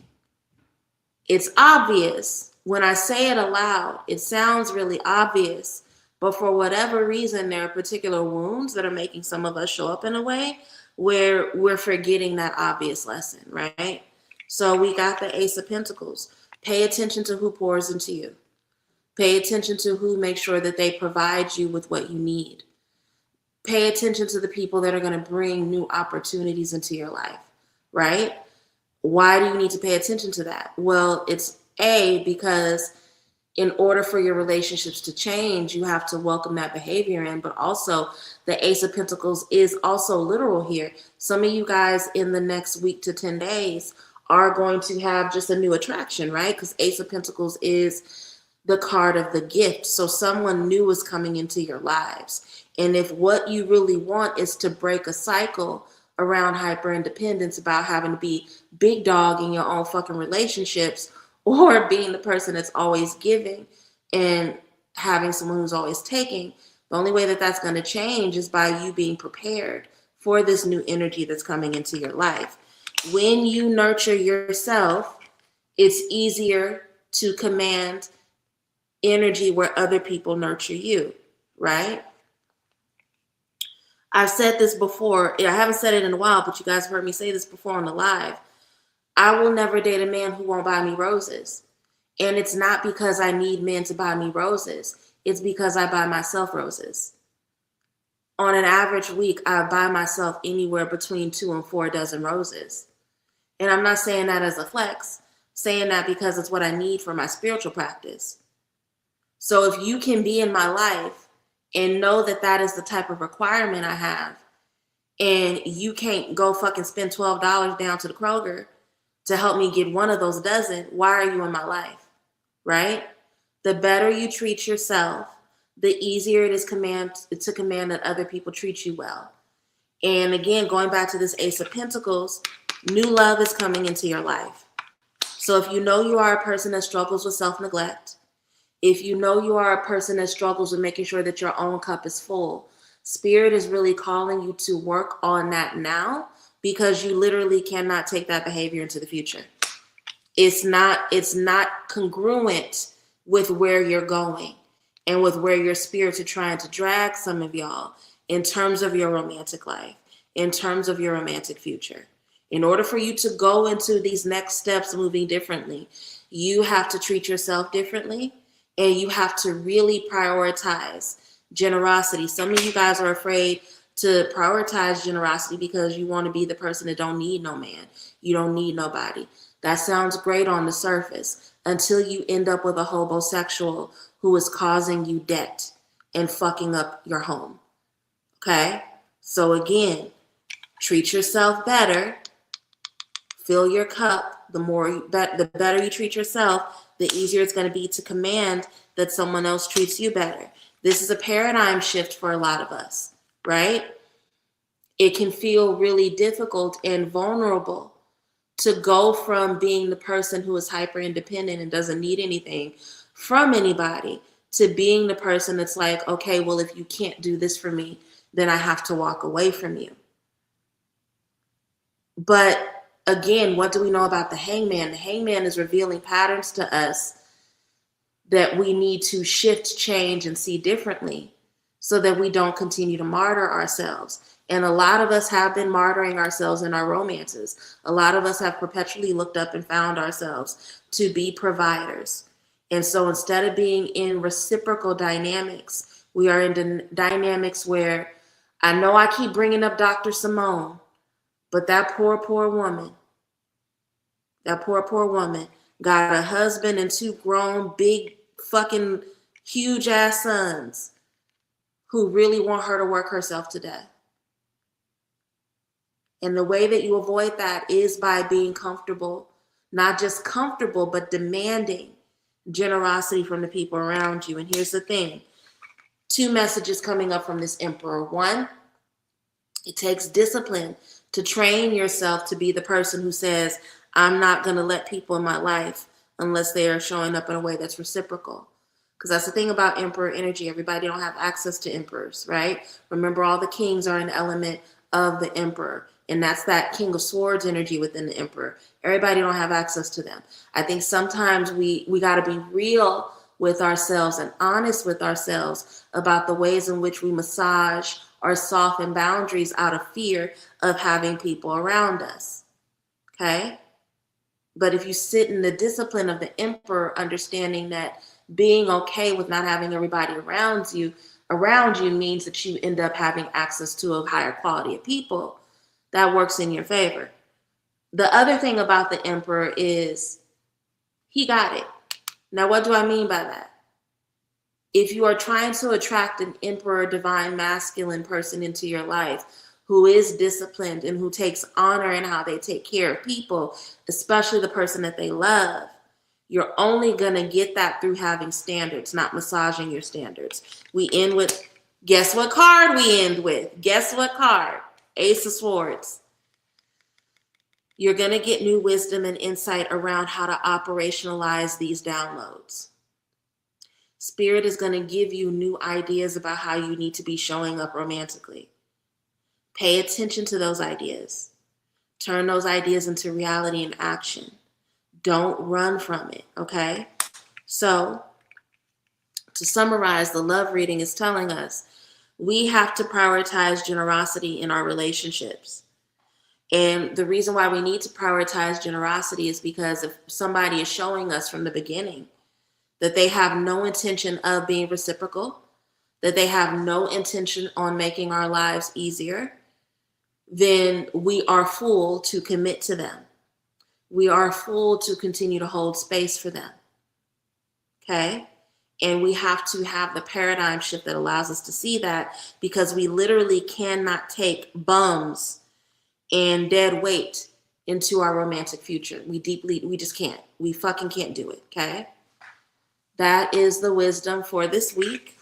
It's obvious. When I say it aloud, it sounds really obvious. But for whatever reason, there are particular wounds that are making some of us show up in a way where we're forgetting that obvious lesson, right? So we got the Ace of Pentacles. Pay attention to who pours into you. Pay attention to who makes sure that they provide you with what you need. Pay attention to the people that are going to bring new opportunities into your life, right? Why do you need to pay attention to that? Well, it's because in order for your relationships to change, you have to welcome that behavior in, but also the Ace of Pentacles is also literal here. Some of you guys in the next week to 10 days are going to have just a new attraction, right? Because Ace of Pentacles is the card of the gift. So someone new is coming into your lives. And if what you really want is to break a cycle around hyper independence, about having to be big dog in your own fucking relationships, or being the person that's always giving and having someone who's always taking, the only way that that's going to change is by you being prepared for this new energy that's coming into your life. When you nurture yourself, it's easier to command energy where other people nurture you, right? I've said this before. I haven't said it in a while, but you guys have heard me say this before on the live. I will never date a man who won't buy me roses. And it's not because I need men to buy me roses. It's because I buy myself roses. On an average week, I buy myself anywhere between 2 and 4 dozen roses. And I'm not saying that as a flex, saying that because it's what I need for my spiritual practice. So if you can be in my life and know that that is the type of requirement I have, and you can't go fucking spend $12 down to the Kroger to help me get one of those dozen, why are you in my life? Right? The better you treat yourself, the easier it is to command that other people treat you well. And again, going back to this Ace of Pentacles, new love is coming into your life. So if you know you are a person that struggles with self-neglect, if you know you are a person that struggles with making sure that your own cup is full, Spirit is really calling you to work on that now, because you literally cannot take that behavior into the future. It's not congruent with where you're going and with where your spirits are trying to drag some of y'all in terms of your romantic life, in terms of your romantic future. In order for you to go into these next steps moving differently, you have to treat yourself differently, and you have to really prioritize generosity. Some of you guys are afraid to prioritize generosity because you want to be the person that don't need no man. You don't need nobody. That sounds great on the surface until you end up with a homosexual who is causing you debt and fucking up your home. Okay? So again, treat yourself better. Fill your cup. The better you treat yourself, the easier it's going to be to command that someone else treats you better. This is a paradigm shift for a lot of us, right? It can feel really difficult and vulnerable to go from being the person who is hyper independent and doesn't need anything from anybody to being the person that's like, okay, well, if you can't do this for me, then I have to walk away from you. But again, what do we know about the Hangman? The Hangman is revealing patterns to us that we need to shift, change, and see differently so that we don't continue to martyr ourselves. And a lot of us have been martyring ourselves in our romances. A lot of us have perpetually looked up and found ourselves to be providers. And so instead of being in reciprocal dynamics, we are in dynamics where I know I keep bringing up Dr. Simone, but that poor woman got a husband and two grown, big, fucking, huge ass sons who really want her to work herself to death. And the way that you avoid that is by being comfortable, not just comfortable, but demanding generosity from the people around you. And here's the thing. Two messages coming up from this Emperor. One, it takes discipline to train yourself to be the person who says, I'm not going to let people in my life unless they are showing up in a way that's reciprocal. Because that's the thing about Emperor energy. Everybody don't have access to emperors, right? Remember, all the kings are an element of the Emperor. And that's that King of Swords energy within the Emperor. Everybody don't have access to them. I think sometimes we got to be real with ourselves and honest with ourselves about the ways in which we massage or soften boundaries out of fear of having people around us. Okay? But if you sit in the discipline of the Emperor, understanding that being okay with not having everybody around you means that you end up having access to a higher quality of people, that works in your favor. The other thing about the Emperor is he got it. Now, what do I mean by that? If you are trying to attract an Emperor, divine masculine person into your life who is disciplined and who takes honor in how they take care of people, especially the person that they love, you're only going to get that through having standards, not massaging your standards. We end with, guess what card we end with? Guess what card? Ace of Swords. You're going to get new wisdom and insight around how to operationalize these downloads. Spirit is going to give you new ideas about how you need to be showing up romantically. Pay attention to those ideas. Turn those ideas into reality and action. Don't run from it, okay? So, to summarize, the love reading is telling us we have to prioritize generosity in our relationships. And the reason why we need to prioritize generosity is because if somebody is showing us from the beginning that they have no intention of being reciprocal, that they have no intention on making our lives easier, then we are fooled to commit to them. we are full to continue to hold space for them. Okay? And we have to have the paradigm shift that allows us to see that, because we literally cannot take bums and dead weight into our romantic future. We just can't. We fucking can't do it. Okay? That is the wisdom for this week.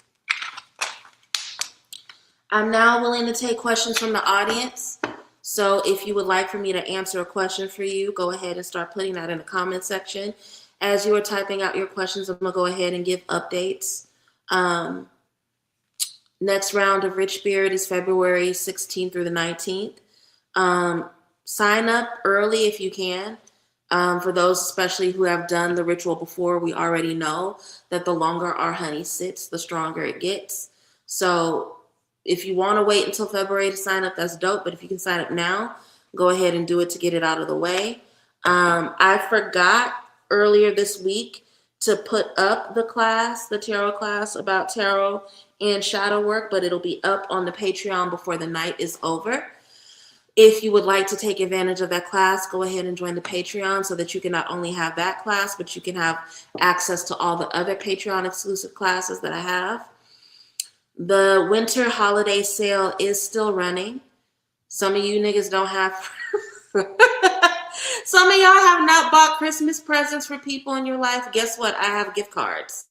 I'm now willing to take questions from the audience. So if you would like for me to answer a question for you, go ahead and start putting that in the comment section. As you are typing out your questions, I'm going to go ahead and give updates. Next round of Rich Spirit is February 16th through the 19th. Sign up early if you can. For those especially who have done the ritual before, we already know that the longer our honey sits, the stronger it gets. So if you want to wait until February to sign up, that's dope. But if you can sign up now, go ahead and do it to get it out of the way. I forgot earlier this week to put up the class, the tarot class about tarot and shadow work, but it'll be up on the Patreon before the night is over. If you would like to take advantage of that class, go ahead and join the Patreon so that you can not only have that class, but you can have access to all the other Patreon exclusive classes that I have. The winter holiday sale is still running. Some of you niggas don't have... Some of y'all have not bought Christmas presents for people in your life. Guess what? I have gift cards.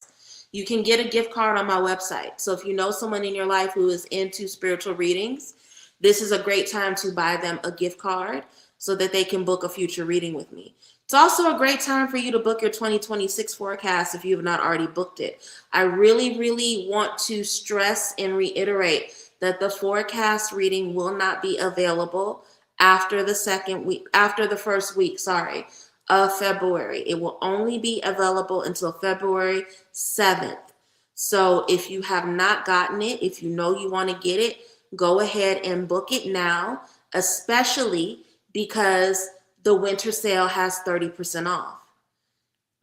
You can get a gift card on my website. So if you know someone in your life who is into spiritual readings, this is a great time to buy them a gift card so that they can book a future reading with me. It's also a great time for you to book your 2026 forecast if you have not already booked it. I really, really want to stress and reiterate that the forecast reading will not be available after the first week, of February. It will only be available until February 7th. So if you have not gotten it, if you know you want to get it, go ahead and book it now, especially because the winter sale has 30% off.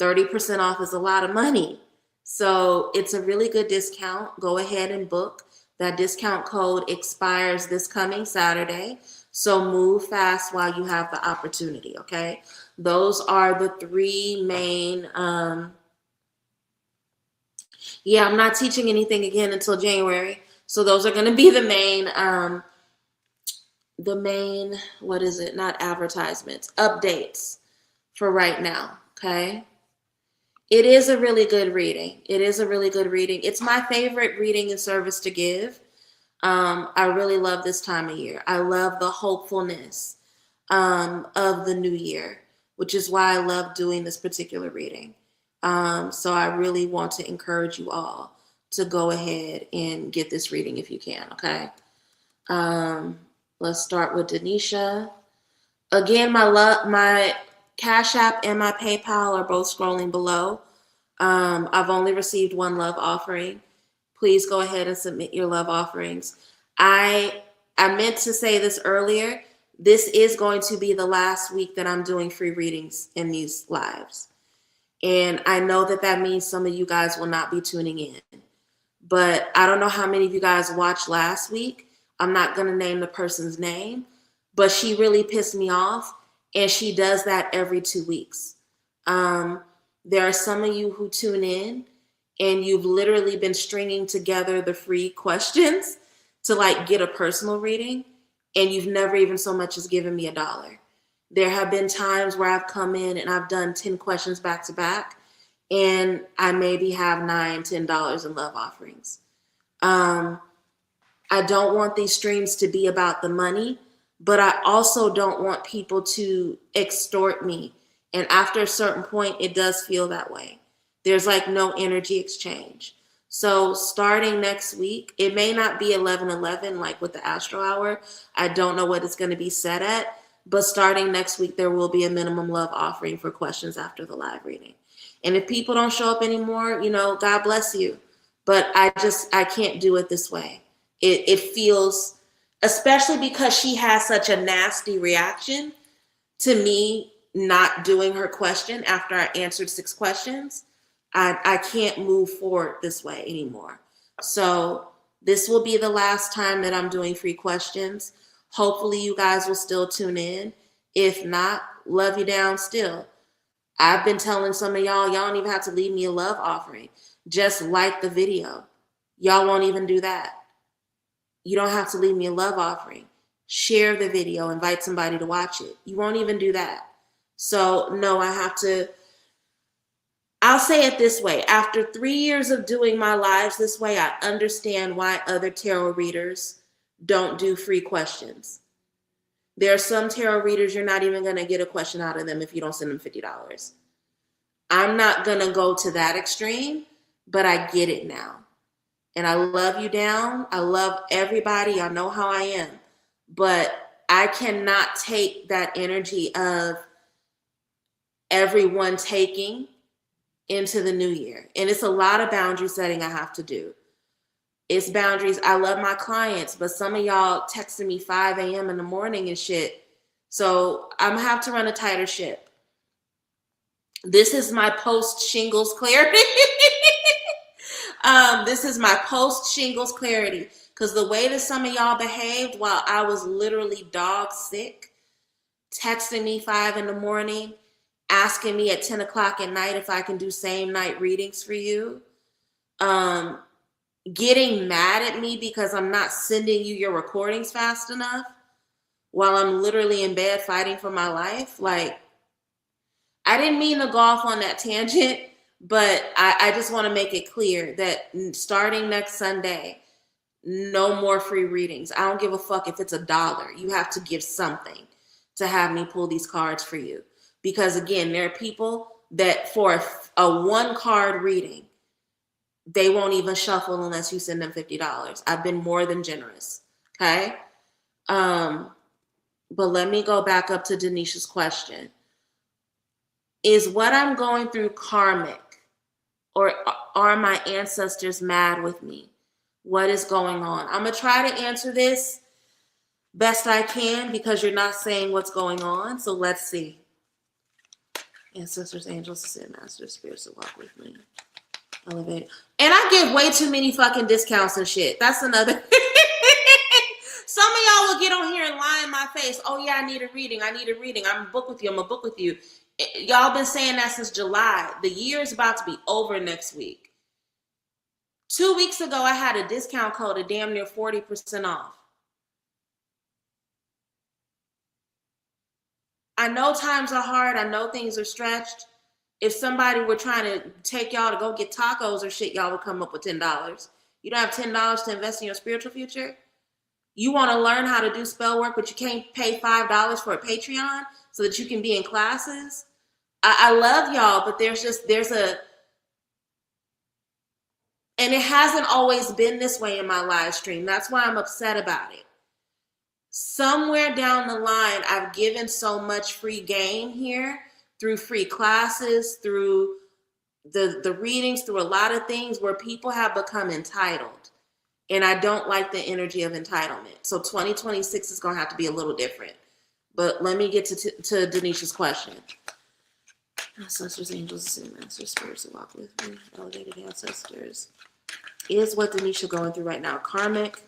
30% off is a lot of money. So it's a really good discount. Go ahead and book. That discount code expires this coming Saturday. So move fast while you have the opportunity, okay? Those are the three main... I'm not teaching anything again until January. So those are going to be the main, not advertisements, updates for right now, okay? It is a really good reading. It's my favorite reading and service to give. I really love this time of year. I love the hopefulness of the new year, which is why I love doing this particular reading. So I really want to encourage you all to go ahead and get this reading if you can, okay? Let's start with Denisha. Again, my Cash App and my PayPal are both scrolling below. I've only received one love offering. Please go ahead and submit your love offerings. I meant to say this earlier. This is going to be the last week that I'm doing free readings in these lives. And I know that means some of you guys will not be tuning in. But I don't know how many of you guys watched last week. I'm not going to name the person's name, but she really pissed me off. And she does that every 2 weeks. There are some of you who tune in and you've literally been stringing together the free questions to get a personal reading. And you've never even so much as given me $1. There have been times where I've come in and I've done 10 questions back to back. And I maybe have $9, $10 in love offerings. I don't want these streams to be about the money, but I also don't want people to extort me. And after a certain point, it does feel that way. There's no energy exchange. So starting next week, it may not be 11:11 like with the Astro Hour. I don't know what it's going to be set at, but starting next week, there will be a minimum love offering for questions after the live reading. And if people don't show up anymore, God bless you. But I can't do it this way. It feels, especially because she has such a nasty reaction to me not doing her question after I answered 6 questions. I can't move forward this way anymore. So this will be the last time that I'm doing free questions. Hopefully you guys will still tune in. If not, love you down still. I've been telling some of y'all don't even have to leave me a love offering. Just like the video. Y'all won't even do that. You don't have to leave me a love offering. Share the video, invite somebody to watch it. You won't even do that. So no, I'll say it this way. After 3 years of doing my lives this way, I understand why other tarot readers don't do free questions. There are some tarot readers, you're not even going to get a question out of them if you don't send them $50. I'm not going to go to that extreme, but I get it now. And I love you down. I love everybody. I know how I am. But I cannot take that energy of everyone taking into the new year. And it's a lot of boundary setting I have to do. It's boundaries. I love my clients, but some of y'all texting me 5 a.m. in the morning and shit. So I'm gonna have to run a tighter ship. This is my post shingles clarity. This is my post shingles clarity. Because the way that some of y'all behaved while I was literally dog sick, texting me 5 in the morning, asking me at 10 o'clock at night if I can do same night readings for you, getting mad at me because I'm not sending you your recordings fast enough while I'm literally in bed fighting for my life. Like, I didn't mean to go off on that tangent, but I just want to make it clear that starting next Sunday, no more free readings. I don't give a fuck if it's $1. You have to give something to have me pull these cards for you. Because again, there are people that for a 1 card reading, they won't even shuffle unless you send them $50. I've been more than generous. Okay. But let me go back up to Denisha's question. Is what I'm going through karmic, or are my ancestors mad with me? What is going on? I'm going to try to answer this best I can because you're not saying what's going on. So let's see. Ancestors, angels, ascended masters, spirits that walk with me. Elevate. And I give way too many fucking discounts and shit. That's another. Some of y'all will get on here and lie in my face. Oh yeah, I need a reading. I'm gonna book with you. I'm gonna book with you. Y'all been saying that since July. The year is about to be over next week. 2 weeks ago, I had a discount code of damn near 40% off. I know times are hard. I know things are stretched. If somebody were trying to take y'all to go get tacos or shit, y'all would come up with $10. You don't have $10 to invest in your spiritual future? You want to learn how to do spell work, but you can't pay $5 for a Patreon so that you can be in classes? I love y'all, but and it hasn't always been this way in my live stream. That's why I'm upset about it. Somewhere down the line, I've given so much free game here through free classes, through the readings, through a lot of things where people have become entitled. And I don't like the energy of entitlement. So 2026 is going to have to be a little different. But let me get to Denisha's question. Ancestors, angels, ascended masters, spirits that walk with me, elevated ancestors. Is what Denisha going through right now karmic?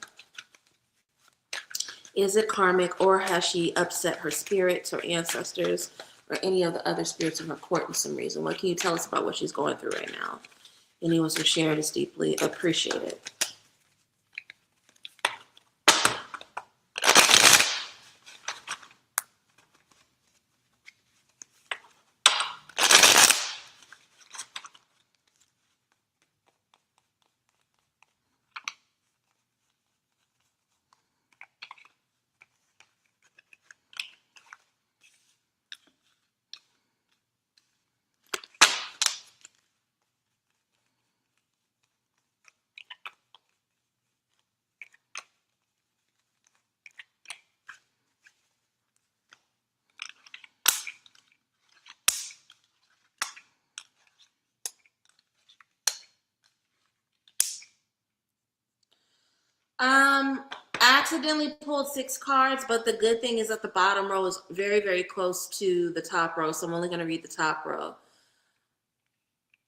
Is it karmic, or has she upset her spirits or ancestors or any of the other spirits in her court for some reason? What can you tell us about what she's going through right now? Anyone who shared is deeply appreciated. I accidentally pulled 6 cards, but the good thing is that the bottom row is very, very close to the top row, so I'm only going to read the top row.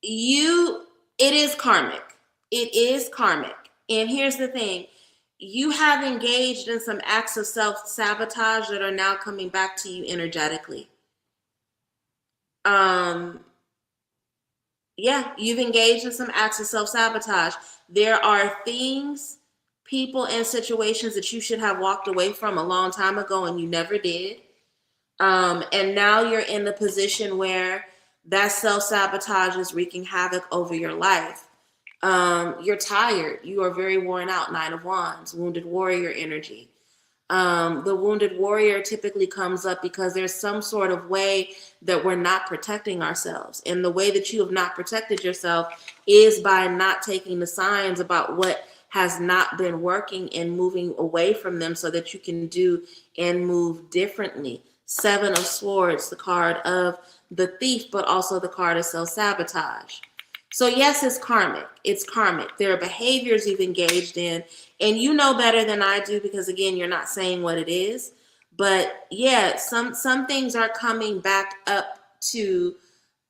It is karmic. It is karmic. And here's the thing. you have engaged in some acts of self-sabotage that are now coming back to you energetically. Yeah, you've engaged in some acts of self-sabotage. There are things, people, and situations that you should have walked away from a long time ago and you never did. And now you're in the position where that self-sabotage is wreaking havoc over your life. You're tired. You are very worn out. Nine of Wands, wounded warrior energy. The wounded warrior typically comes up because there's some sort of way that we're not protecting ourselves. And the way that you have not protected yourself is by not taking the signs about what has not been working and moving away from them so that you can do and move differently. Seven of Swords, the card of the thief, but also the card of self-sabotage. So yes, it's karmic. It's karmic. There are behaviors you've engaged in, and you know better than I do because, again, you're not saying what it is. But yeah, some things are coming back up to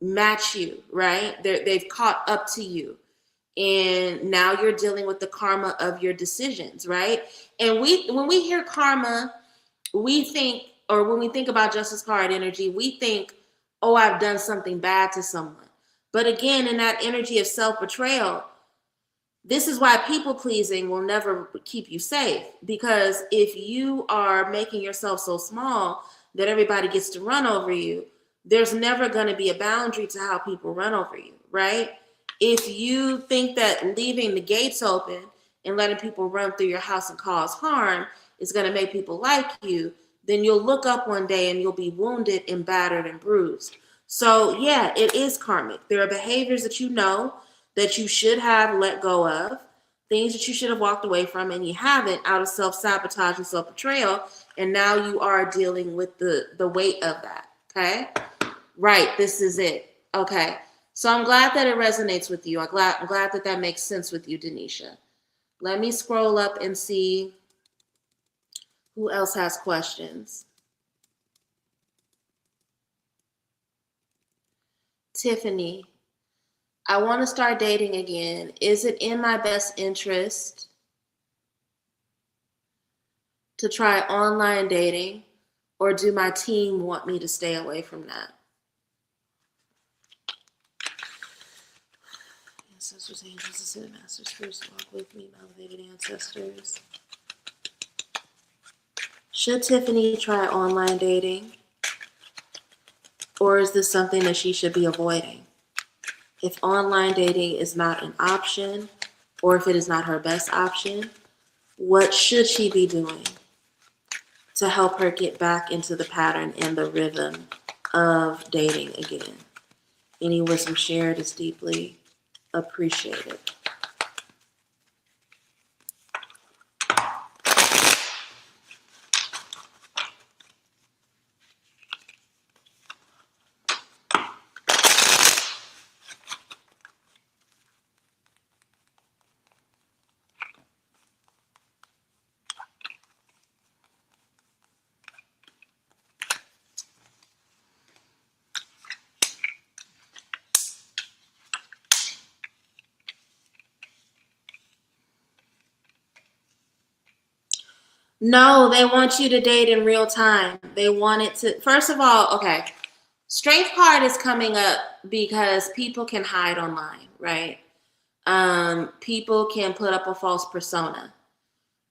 match you, right? They've caught up to you. And now you're dealing with the karma of your decisions, right? And when we hear karma, we think, or when we think about justice card energy, we think, oh, I've done something bad to someone. But again, in that energy of self-betrayal, this is why people pleasing will never keep you safe. Because if you are making yourself so small that everybody gets to run over you, there's never going to be a boundary to how people run over you, right? If you think that leaving the gates open and letting people run through your house and cause harm is going to make people like you, then you'll look up one day and you'll be wounded and battered and bruised. So yeah, it is karmic. There are behaviors that you know that you should have let go of, things that you should have walked away from, and you haven't, out of self-sabotage and self-betrayal, and now you are dealing with the weight of that, okay? Right, this is it. Okay, so I'm glad that it resonates with you. I'm glad that that makes sense with you, Denisha. Let me scroll up and see who else has questions. Tiffany, I want to start dating again. Is it in my best interest to try online dating, or do my team want me to stay away from that? Ancestors, angels, ascended masters, spirits, walk with me, my elevated ancestors. Should Tiffany try online dating, or is this something that she should be avoiding? If online dating is not an option, or if it is not her best option, what should she be doing to help her get back into the pattern and the rhythm of dating again? Any wisdom shared is deeply appreciated. No, they want you to date in real time. They want it to, first of all, okay, strength card is coming up because people can hide online, right? People can put up a false persona.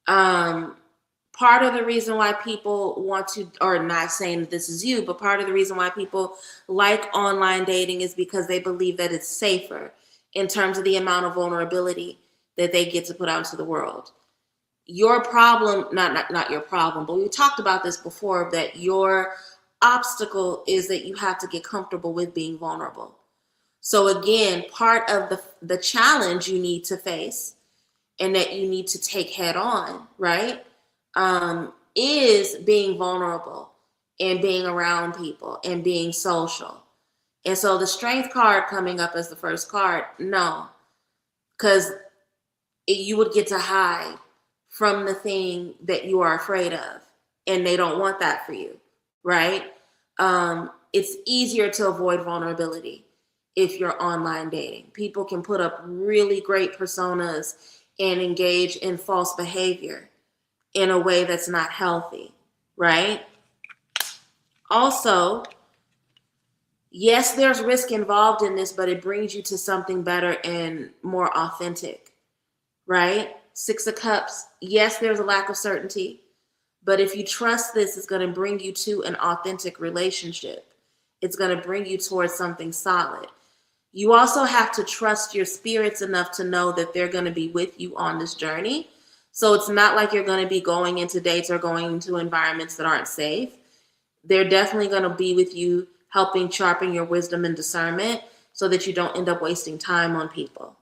Part of the reason why people want to, or not saying that this is you, but part of the reason why people like online dating is because they believe that it's safer in terms of the amount of vulnerability that they get to put out into the world. Your problem, not your problem, but we talked about this before, that your obstacle is that you have to get comfortable with being vulnerable. So again, part of the challenge you need to face and that you need to take head on, right, is being vulnerable and being around people and being social. And so the strength card coming up as the first card, no, because you would get to hide from the thing that you are afraid of, and they don't want that for you, right? It's easier to avoid vulnerability if you're online dating. People can put up really great personas and engage in false behavior in a way that's not healthy, right? Also, yes, there's risk involved in this, but it brings you to something better and more authentic, right? Six of Cups, yes, there's a lack of certainty, but if you trust this, it's going to bring you to an authentic relationship. It's going to bring you towards something solid. You also have to trust your spirits enough to know that they're going to be with you on this journey. So it's not like you're going to be going into dates or going into environments that aren't safe. They're definitely going to be with you, helping sharpen your wisdom and discernment so that you don't end up wasting time on people.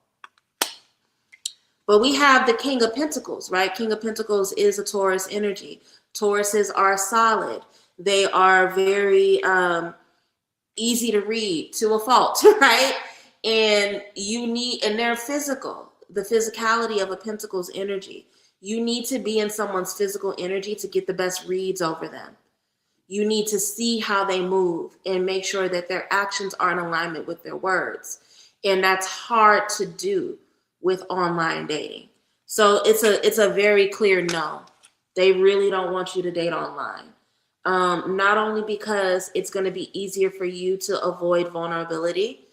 But we have the King of Pentacles, right? King of Pentacles is a Taurus energy. Tauruses are solid. They are very easy to read to a fault, right? And they're physical, the physicality of a Pentacles energy. You need to be in someone's physical energy to get the best reads over them. You need to see how they move and make sure that their actions are in alignment with their words. And that's hard to do with online dating. So it's a very clear no. They really don't want you to date online. Not only because it's going to be easier for you to avoid vulnerability,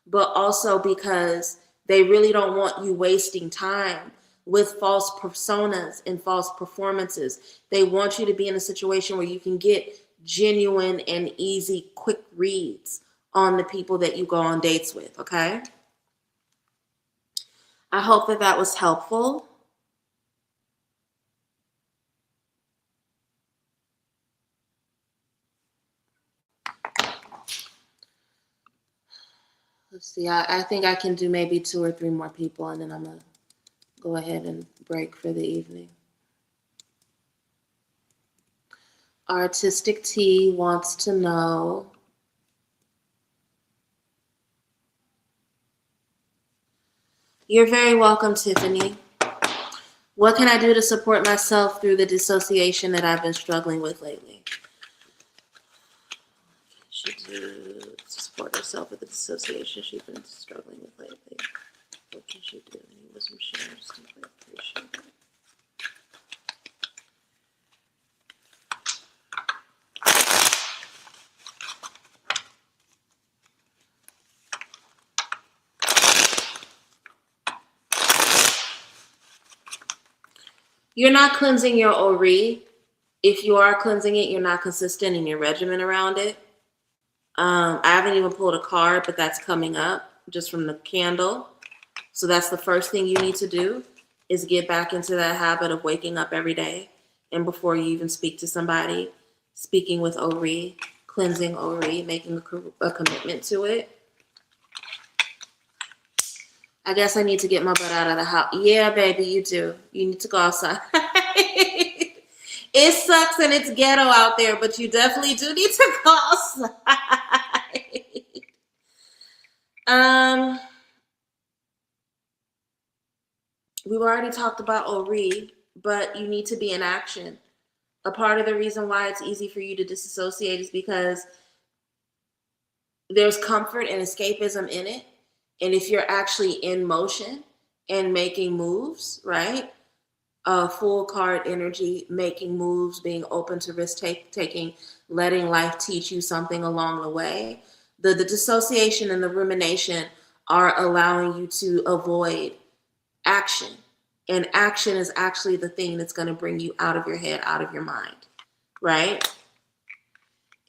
but also because they really don't want you wasting time with false personas and false performances. They want you to be in a situation where you can get genuine and easy, quick reads on the people that you go on dates with, okay? I hope that was helpful. Let's see, I think I can do maybe 2 or 3 more people, and then I'm going to go ahead and break for the evening. Artistic T wants to know, you're very welcome, Tiffany. What can I do to support myself through the dissociation that I've been struggling with lately? She do to support herself with the dissociation she's been struggling with lately. What can she do? Any wisdom shares? I appreciate it. You're not cleansing your Ori. If you are cleansing it, you're not consistent in your regimen around it. I haven't even pulled a card, but that's coming up just from the candle. So that's the first thing you need to do, is get back into that habit of waking up every day. And before you even speak to somebody, speaking with Ori, cleansing Ori, making a commitment to it. I guess I need to get my butt out of the house. Yeah, baby, you do. You need to go outside. It sucks and it's ghetto out there, but you definitely do need to go outside. We've already talked about Ori, but you need to be in action. A part of the reason why it's easy for you to disassociate is because there's comfort and escapism in it. And if you're actually in motion and making moves, right? Full card energy, making moves, being open to risk taking, letting life teach you something along the way. The dissociation and the rumination are allowing you to avoid action. And action is actually the thing that's going to bring you out of your head, out of your mind, right?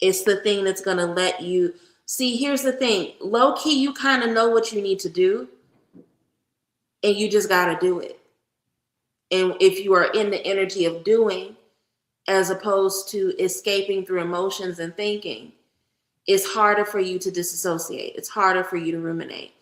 It's the thing that's going to let you see. Here's the thing. Low key, you kind of know what you need to do, and you just got to do it. And if you are in the energy of doing, as opposed to escaping through emotions and thinking, it's harder for you to disassociate. It's harder for you to ruminate.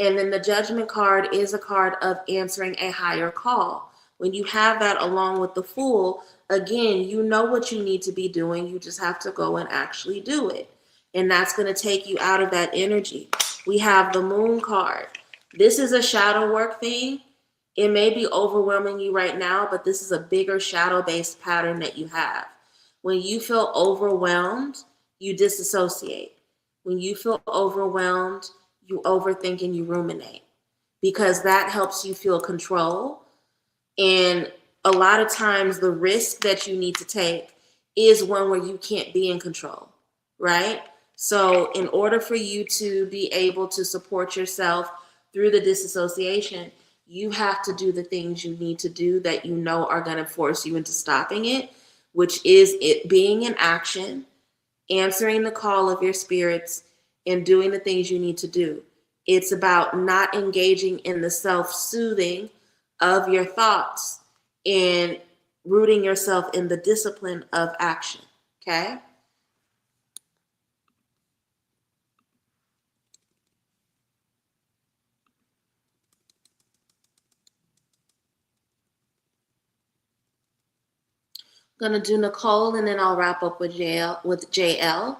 And then the Judgment card is a card of answering a higher call. When you have that along with the Fool, again, you know what you need to be doing. You just have to go and actually do it. And that's going to take you out of that energy. We have the Moon card. This is a shadow work thing. It may be overwhelming you right now, but this is a bigger shadow-based pattern that you have. When you feel overwhelmed, you disassociate. When you feel overwhelmed, you overthink and you ruminate, because that helps you feel control And a lot of times the risk that you need to take is one where you can't be in control, right? So in order for you to be able to support yourself through the disassociation, you have to do the things you need to do that you know are going to force you into stopping it, which is it being in action, answering the call of your spirits, and doing the things you need to do. It's about not engaging in the self-soothing of your thoughts and rooting yourself in the discipline of action. Okay? I'm gonna do Nicole and then I'll wrap up with JL.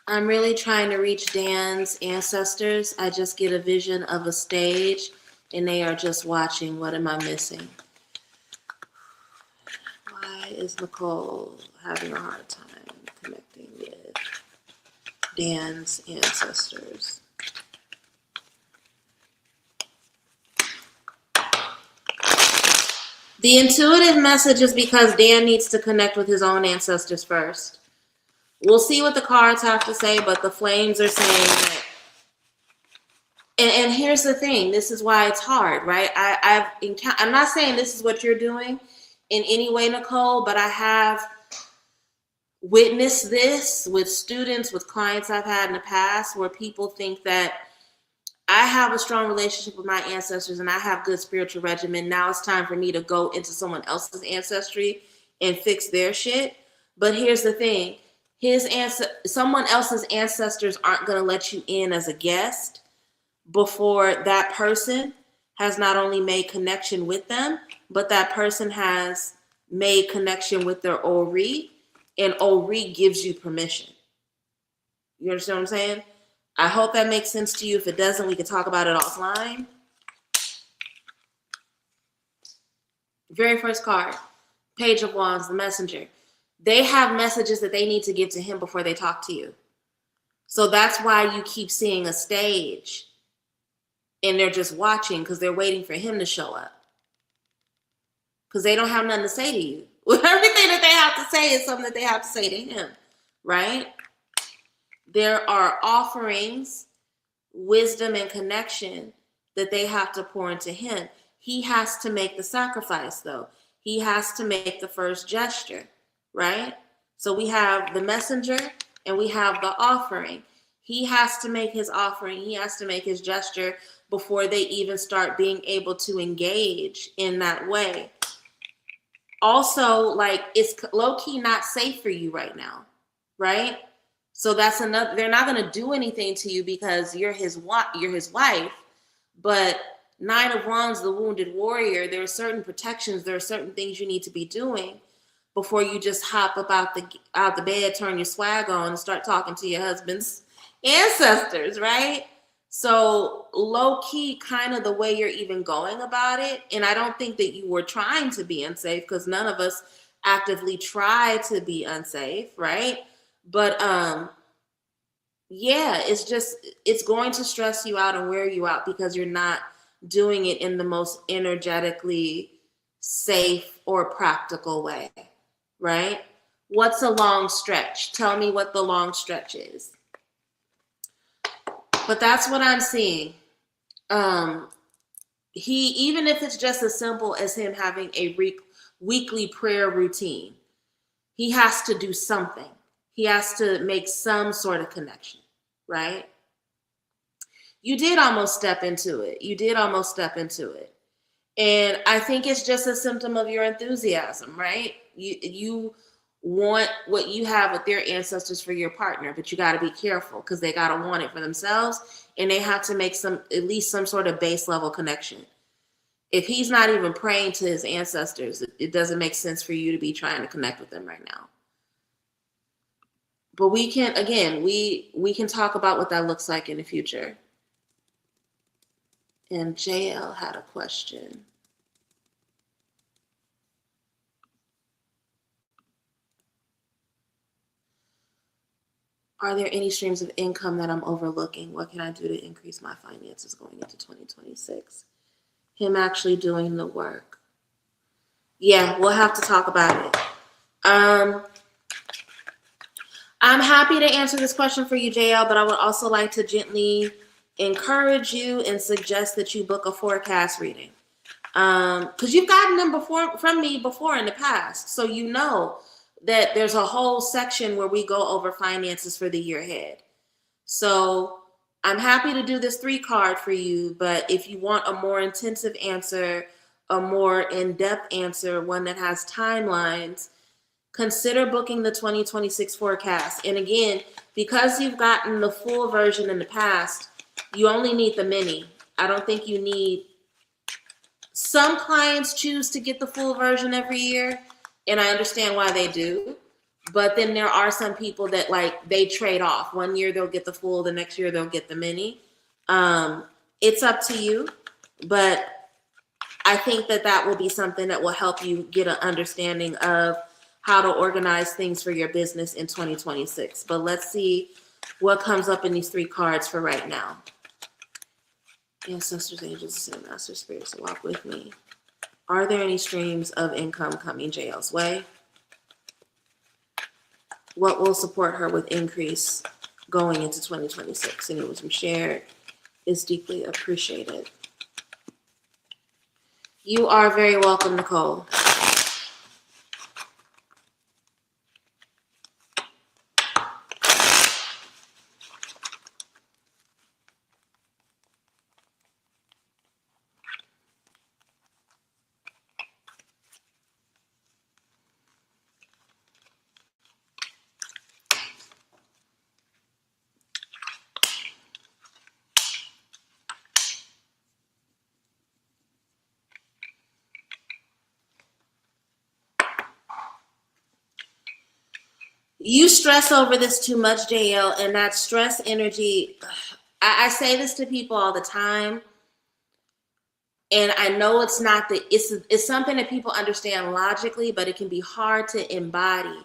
I'm really trying to reach Dan's ancestors. I just get a vision of a stage and they are just watching. What am I missing? Why is Nicole having a hard time connecting with Dan's ancestors? The intuitive message is because Dan needs to connect with his own ancestors first. We'll see what the cards have to say, but the flames are saying that. And here's the thing. This is why it's hard, right? I'm not saying this is what you're doing in any way, Nicole, but I have witnessed this with students, with clients I've had in the past, where people think that I have a strong relationship with my ancestors and I have good spiritual regimen. Now it's time for me to go into someone else's ancestry and fix their shit. But here's the thing. Someone else's ancestors aren't going to let you in as a guest before that person has not only made connection with them, but that person has made connection with their Ori, and Ori gives you permission. You understand what I'm saying? I hope that makes sense to you. If it doesn't, we can talk about it offline. Very first card, Page of Wands, the messenger. They have messages that they need to give to him before they talk to you. So that's why you keep seeing a stage and they're just watching because they're waiting for him to show up. Because they don't have nothing to say to you. Everything that they have to say is something that they have to say to him, right? There are offerings, wisdom, and connection that they have to pour into him. He has to make the sacrifice, though. He has to make the first gesture, right? So we have the messenger and we have the offering. He has to make his offering. He has to make his gesture before they even start being able to engage in that way. Also, like, it's low-key not safe for you right now, right? So that's another, they're not going to do anything to you because you're his wife, but Nine of Wands, the wounded warrior, there are certain protections, there are certain things you need to be doing before you just hop up out the bed, turn your swag on, and start talking to your husband's ancestors, right? So low-key, kind of the way you're even going about it, and I don't think that you were trying to be unsafe because none of us actively try to be unsafe, right? But yeah, it's going to stress you out and wear you out because you're not doing it in the most energetically safe or practical way, right? What's a long stretch? Tell me what the long stretch is. But that's what I'm seeing. Even if it's just as simple as him having a weekly prayer routine, he has to do something. He has to make some sort of connection, right? You did almost step into it. And I think it's just a symptom of your enthusiasm, right? You want what you have with their ancestors for your partner, but you got to be careful because they got to want it for themselves and they have to make at least some sort of base level connection. If he's not even praying to his ancestors, it doesn't make sense for you to be trying to connect with them right now. But we can, again, we can talk about what that looks like in the future. And JL had a question. Are there any streams of income that I'm overlooking? What can I do to increase my finances going into 2026? Him actually doing the work. Yeah, we'll have to talk about it. I'm happy to answer this question for you, JL, but I would also like to gently encourage you and suggest that you book a forecast reading. Because you've gotten them before from me before in the past. So you know that there's a whole section where we go over finances for the year ahead. So I'm happy to do this 3 card for you, but if you want a more intensive answer, a more in-depth answer, one that has timelines, consider booking the 2026 forecast. And again, because you've gotten the full version in the past, you only need the mini. I don't think you need. Some clients choose to get the full version every year, and I understand why they do. But then there are some people that they trade off. One year they'll get the full, the next year they'll get the mini. It's up to you, but I think that will be something that will help you get an understanding of how to organize things for your business in 2026. But let's see what comes up in these 3 cards for right now. Ancestors, angels, and master spirits, walk with me. Are there any streams of income coming JL's way? What will support her with increase going into 2026? And it was shared is deeply appreciated. You are very welcome, Nicole. You stress over this too much, JL, and that stress energy, I say this to people all the time, and I know it's not it's something that people understand logically, but it can be hard to embody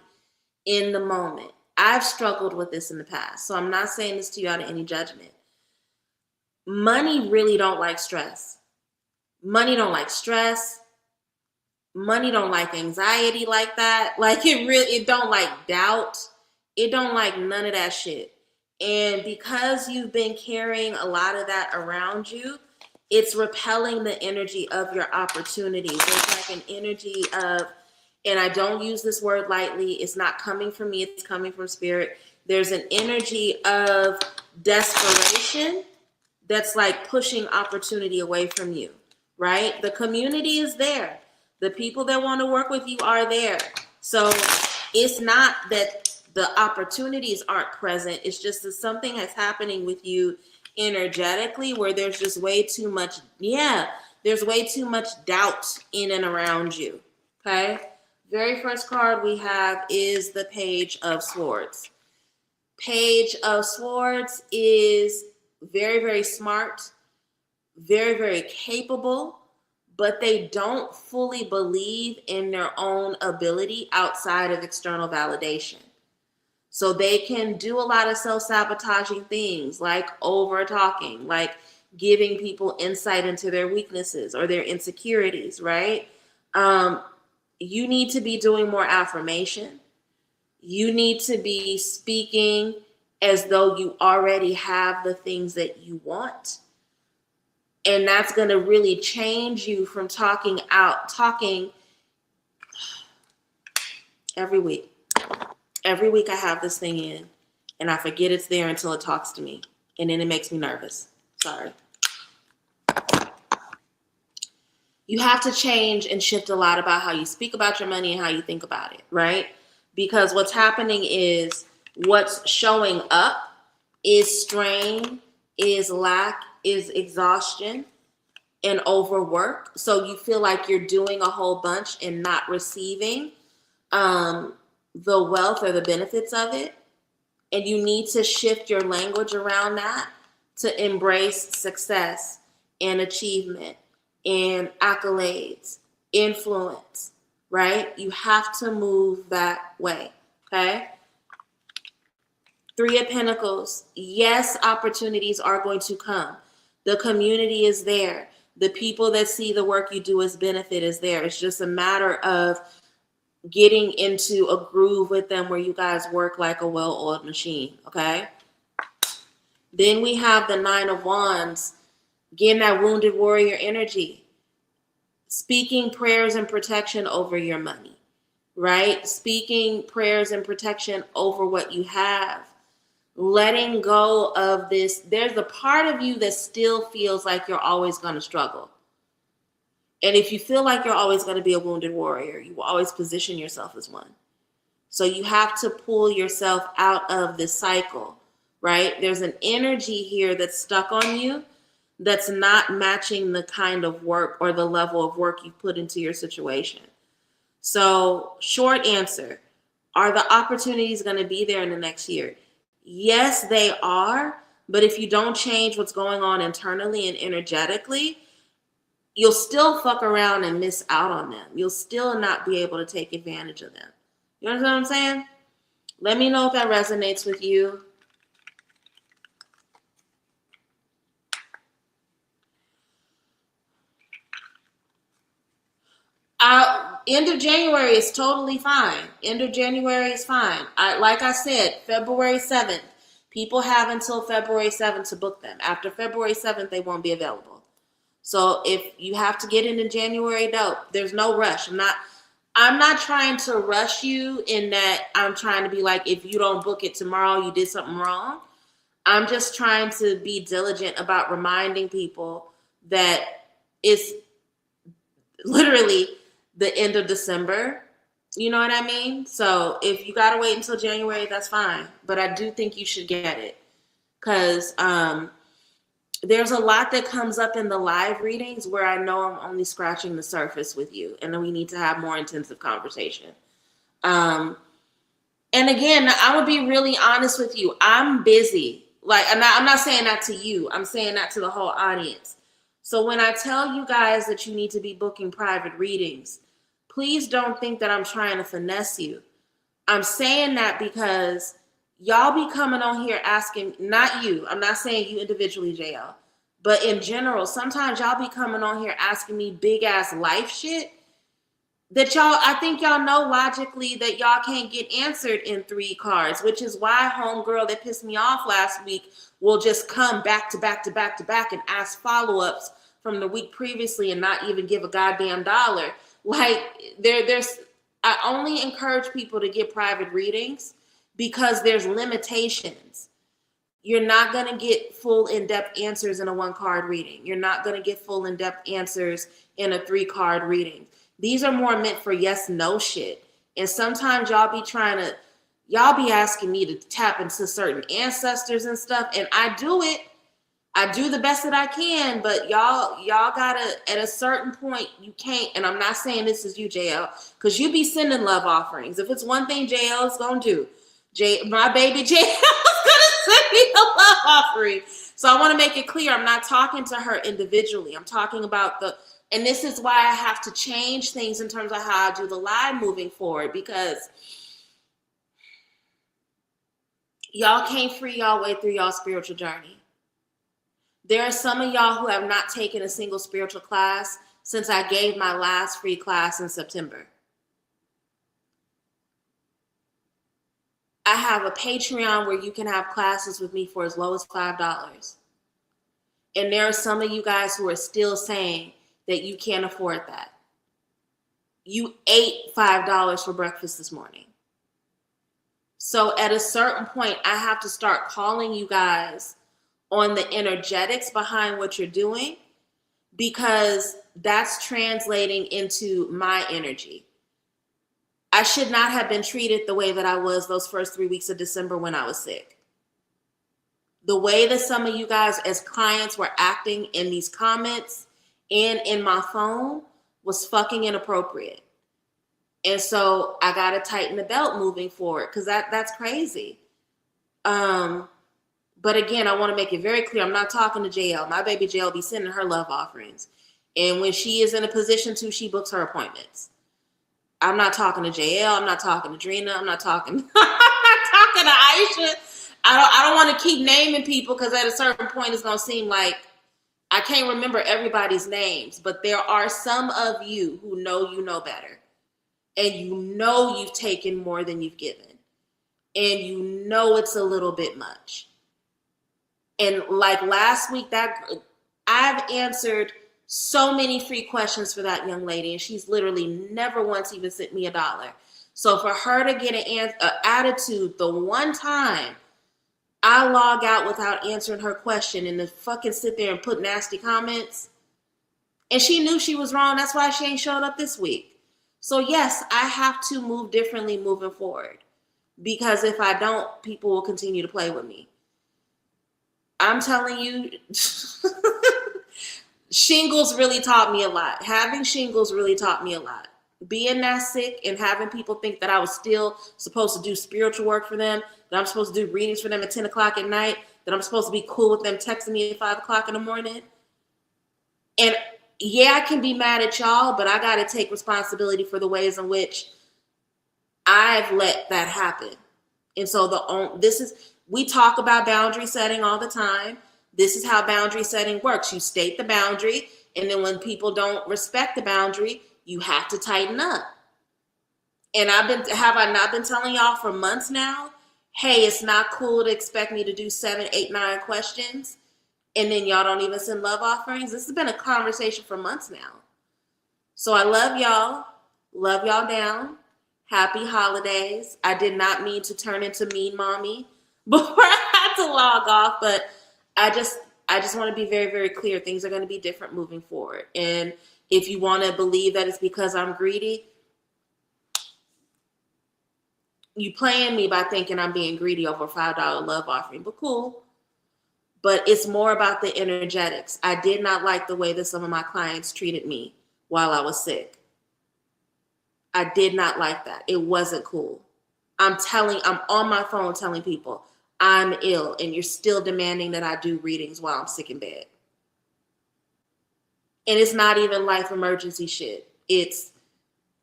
in the moment. I've struggled with this in the past, so I'm not saying this to you out of any judgment. Money really don't like stress. Money don't like stress. Money don't like anxiety like that. It don't like doubt. It don't like none of that shit. And because you've been carrying a lot of that around you, it's repelling the energy of your opportunities. There's like an energy of, and I don't use this word lightly, it's not coming from me, it's coming from spirit. There's an energy of desperation that's like pushing opportunity away from you, right? The community is there. The people that want to work with you are there. So it's not that the opportunities aren't present. It's just that something is happening with you energetically where there's just way too much. There's way too much doubt in and around you. Okay. Very first card we have is the Page of Swords. Page of Swords is very, very smart, very, very capable, but they don't fully believe in their own ability outside of external validation. So they can do a lot of self-sabotaging things like over talking, like giving people insight into their weaknesses or their insecurities, right? You need to be doing more affirmation. You need to be speaking as though you already have the things that you want. And that's going to really change you from talking every week. Every week I have this thing in and I forget it's there until it talks to me. And then it makes me nervous. Sorry. You have to change and shift a lot about how you speak about your money and how you think about it, right? Because what's happening is what's showing up is strain, is lack, is exhaustion, and overwork. So you feel like you're doing a whole bunch and not receiving the wealth or the benefits of it. And you need to shift your language around that to embrace success and achievement and accolades, influence, right? You have to move that way, okay? Three of Pentacles. Yes, opportunities are going to come. The community is there. The people that see the work you do as benefit is there. It's just a matter of getting into a groove with them where you guys work like a well-oiled machine, okay? Then we have the Nine of Wands, getting that wounded warrior energy. Speaking prayers and protection over your money, right? Speaking prayers and protection over what you have. Letting go of this. There's a part of you that still feels like you're always going to struggle. And if you feel like you're always going to be a wounded warrior, you will always position yourself as one. So you have to pull yourself out of this cycle, right? There's an energy here that's stuck on you that's not matching the kind of work or the level of work you put into your situation. So short answer, are the opportunities going to be there in the next year? Yes, they are. But if you don't change what's going on internally and energetically, you'll still fuck around and miss out on them. You'll still not be able to take advantage of them. You understand what I'm saying? Let me know if that resonates with you. End of January is totally fine. End of January is fine. Like I said, February 7th. People have until February 7th to book them. After February 7th, they won't be available. So if you have to get into January, no, there's no rush. I'm not trying to rush you in that I'm trying to be like, if you don't book it tomorrow, you did something wrong. I'm just trying to be diligent about reminding people that it's literally the end of December. You know what I mean? So if you got to wait until January, that's fine. But I do think you should get it. Because there's a lot that comes up in the live readings where I know I'm only scratching the surface with you. And then we need to have more intensive conversation. And again, I'm going to be really honest with you. I'm busy. Like, I'm not saying that to you. I'm saying that to the whole audience. So when I tell you guys that you need to be booking private readings, please don't think that I'm trying to finesse you. I'm saying that because y'all be coming on here asking, not you, I'm not saying you individually, JL, but in general, sometimes y'all be coming on here asking me big ass life shit that I think y'all know logically that y'all can't get answered in 3 cards, which is why homegirl that pissed me off last week will just come back to back to back to back and ask follow-ups from the week previously and not even give a goddamn dollar. Like, I only encourage people to get private readings because there's limitations. You're not going to get full in-depth answers in a 1-card reading. You're not going to get full in-depth answers in a 3-card reading. These are more meant for yes, no shit. And sometimes y'all be asking me to tap into certain ancestors and stuff. And I do it. I do the best that I can, but y'all gotta, at a certain point, you can't, and I'm not saying this is you, JL, because you be sending love offerings. If it's one thing JL is gonna do, my baby JL is gonna send me a love offering. So I want to make it clear, I'm not talking to her individually. I'm talking about and this is why I have to change things in terms of how I do the live moving forward, because y'all can't free y'all way through y'all spiritual journey. There are some of y'all who have not taken a single spiritual class since I gave my last free class in September. I have a Patreon where you can have classes with me for as low as $5. And there are some of you guys who are still saying that you can't afford that. You ate $5 for breakfast this morning. So at a certain point, I have to start calling you guys on the energetics behind what you're doing, because that's translating into my energy. I should not have been treated the way that I was those first 3 weeks of December when I was sick. The way that some of you guys as clients were acting in these comments and in my phone was fucking inappropriate. And so I got to tighten the belt moving forward, because that's crazy. But again, I want to make it very clear, I'm not talking to JL. My baby JL be sending her love offerings. And when she is in a position to, she books her appointments. I'm not talking to JL. I'm not talking to Drina. I'm not talking to Aisha. I don't want to keep naming people because at a certain point it's gonna seem like I can't remember everybody's names, but there are some of you who know better. And you know you've taken more than you've given. And you know it's a little bit much. And like last week, I've answered so many free questions for that young lady, and she's literally never once even sent me $1. So for her to get an attitude the one time I log out without answering her question and to fucking sit there and put nasty comments, and she knew she was wrong, that's why she ain't showed up this week. So yes, I have to move differently moving forward, because if I don't, people will continue to play with me. I'm telling you, shingles really taught me a lot. Having shingles really taught me a lot. Being that sick and having people think that I was still supposed to do spiritual work for them, that I'm supposed to do readings for them at 10 o'clock at night, that I'm supposed to be cool with them texting me at 5 o'clock in the morning. And yeah, I can be mad at y'all, but I got to take responsibility for the ways in which I've let that happen. And so we talk about boundary setting all the time. This is how boundary setting works. You state the boundary, and then when people don't respect the boundary, you have to tighten up. And have I not been telling y'all for months now, hey, it's not cool to expect me to do 7, 8, 9 questions, and then y'all don't even send love offerings? This has been a conversation for months now. So I love y'all. Love y'all down. Happy holidays. I did not mean to turn into mean mommy before I had to log off, but I just want to be very, very clear. Things are going to be different moving forward. And if you want to believe that it's because I'm greedy, you playing me by thinking I'm being greedy over a $5 love offering, but cool. But it's more about the energetics. I did not like the way that some of my clients treated me while I was sick. I did not like that. It wasn't cool. I'm on my phone telling people I'm ill, and you're still demanding that I do readings while I'm sick in bed. And it's not even life emergency shit. It's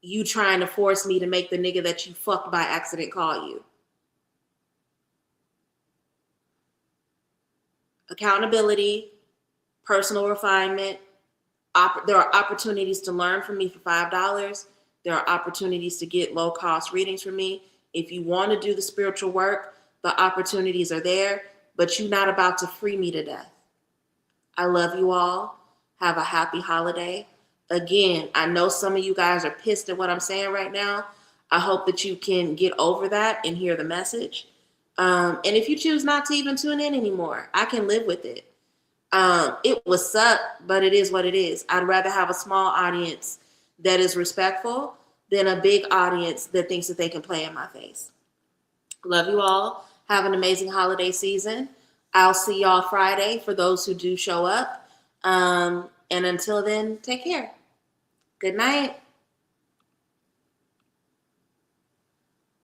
you trying to force me to make the nigga that you fucked by accident call you. Accountability, personal refinement. There are opportunities to learn from me for $5. There are opportunities to get low-cost readings from me. If you want to do the spiritual work, the opportunities are there, but you're not about to free me to death. I love you all. Have a happy holiday. Again, I know some of you guys are pissed at what I'm saying right now. I hope that you can get over that and hear the message. And if you choose not to even tune in anymore, I can live with it. It will suck, but it is what it is. I'd rather have a small audience that is respectful than a big audience that thinks that they can play in my face. Love you all. Have an amazing holiday season. I'll see y'all Friday for those who do show up. And until then, take care. Good night.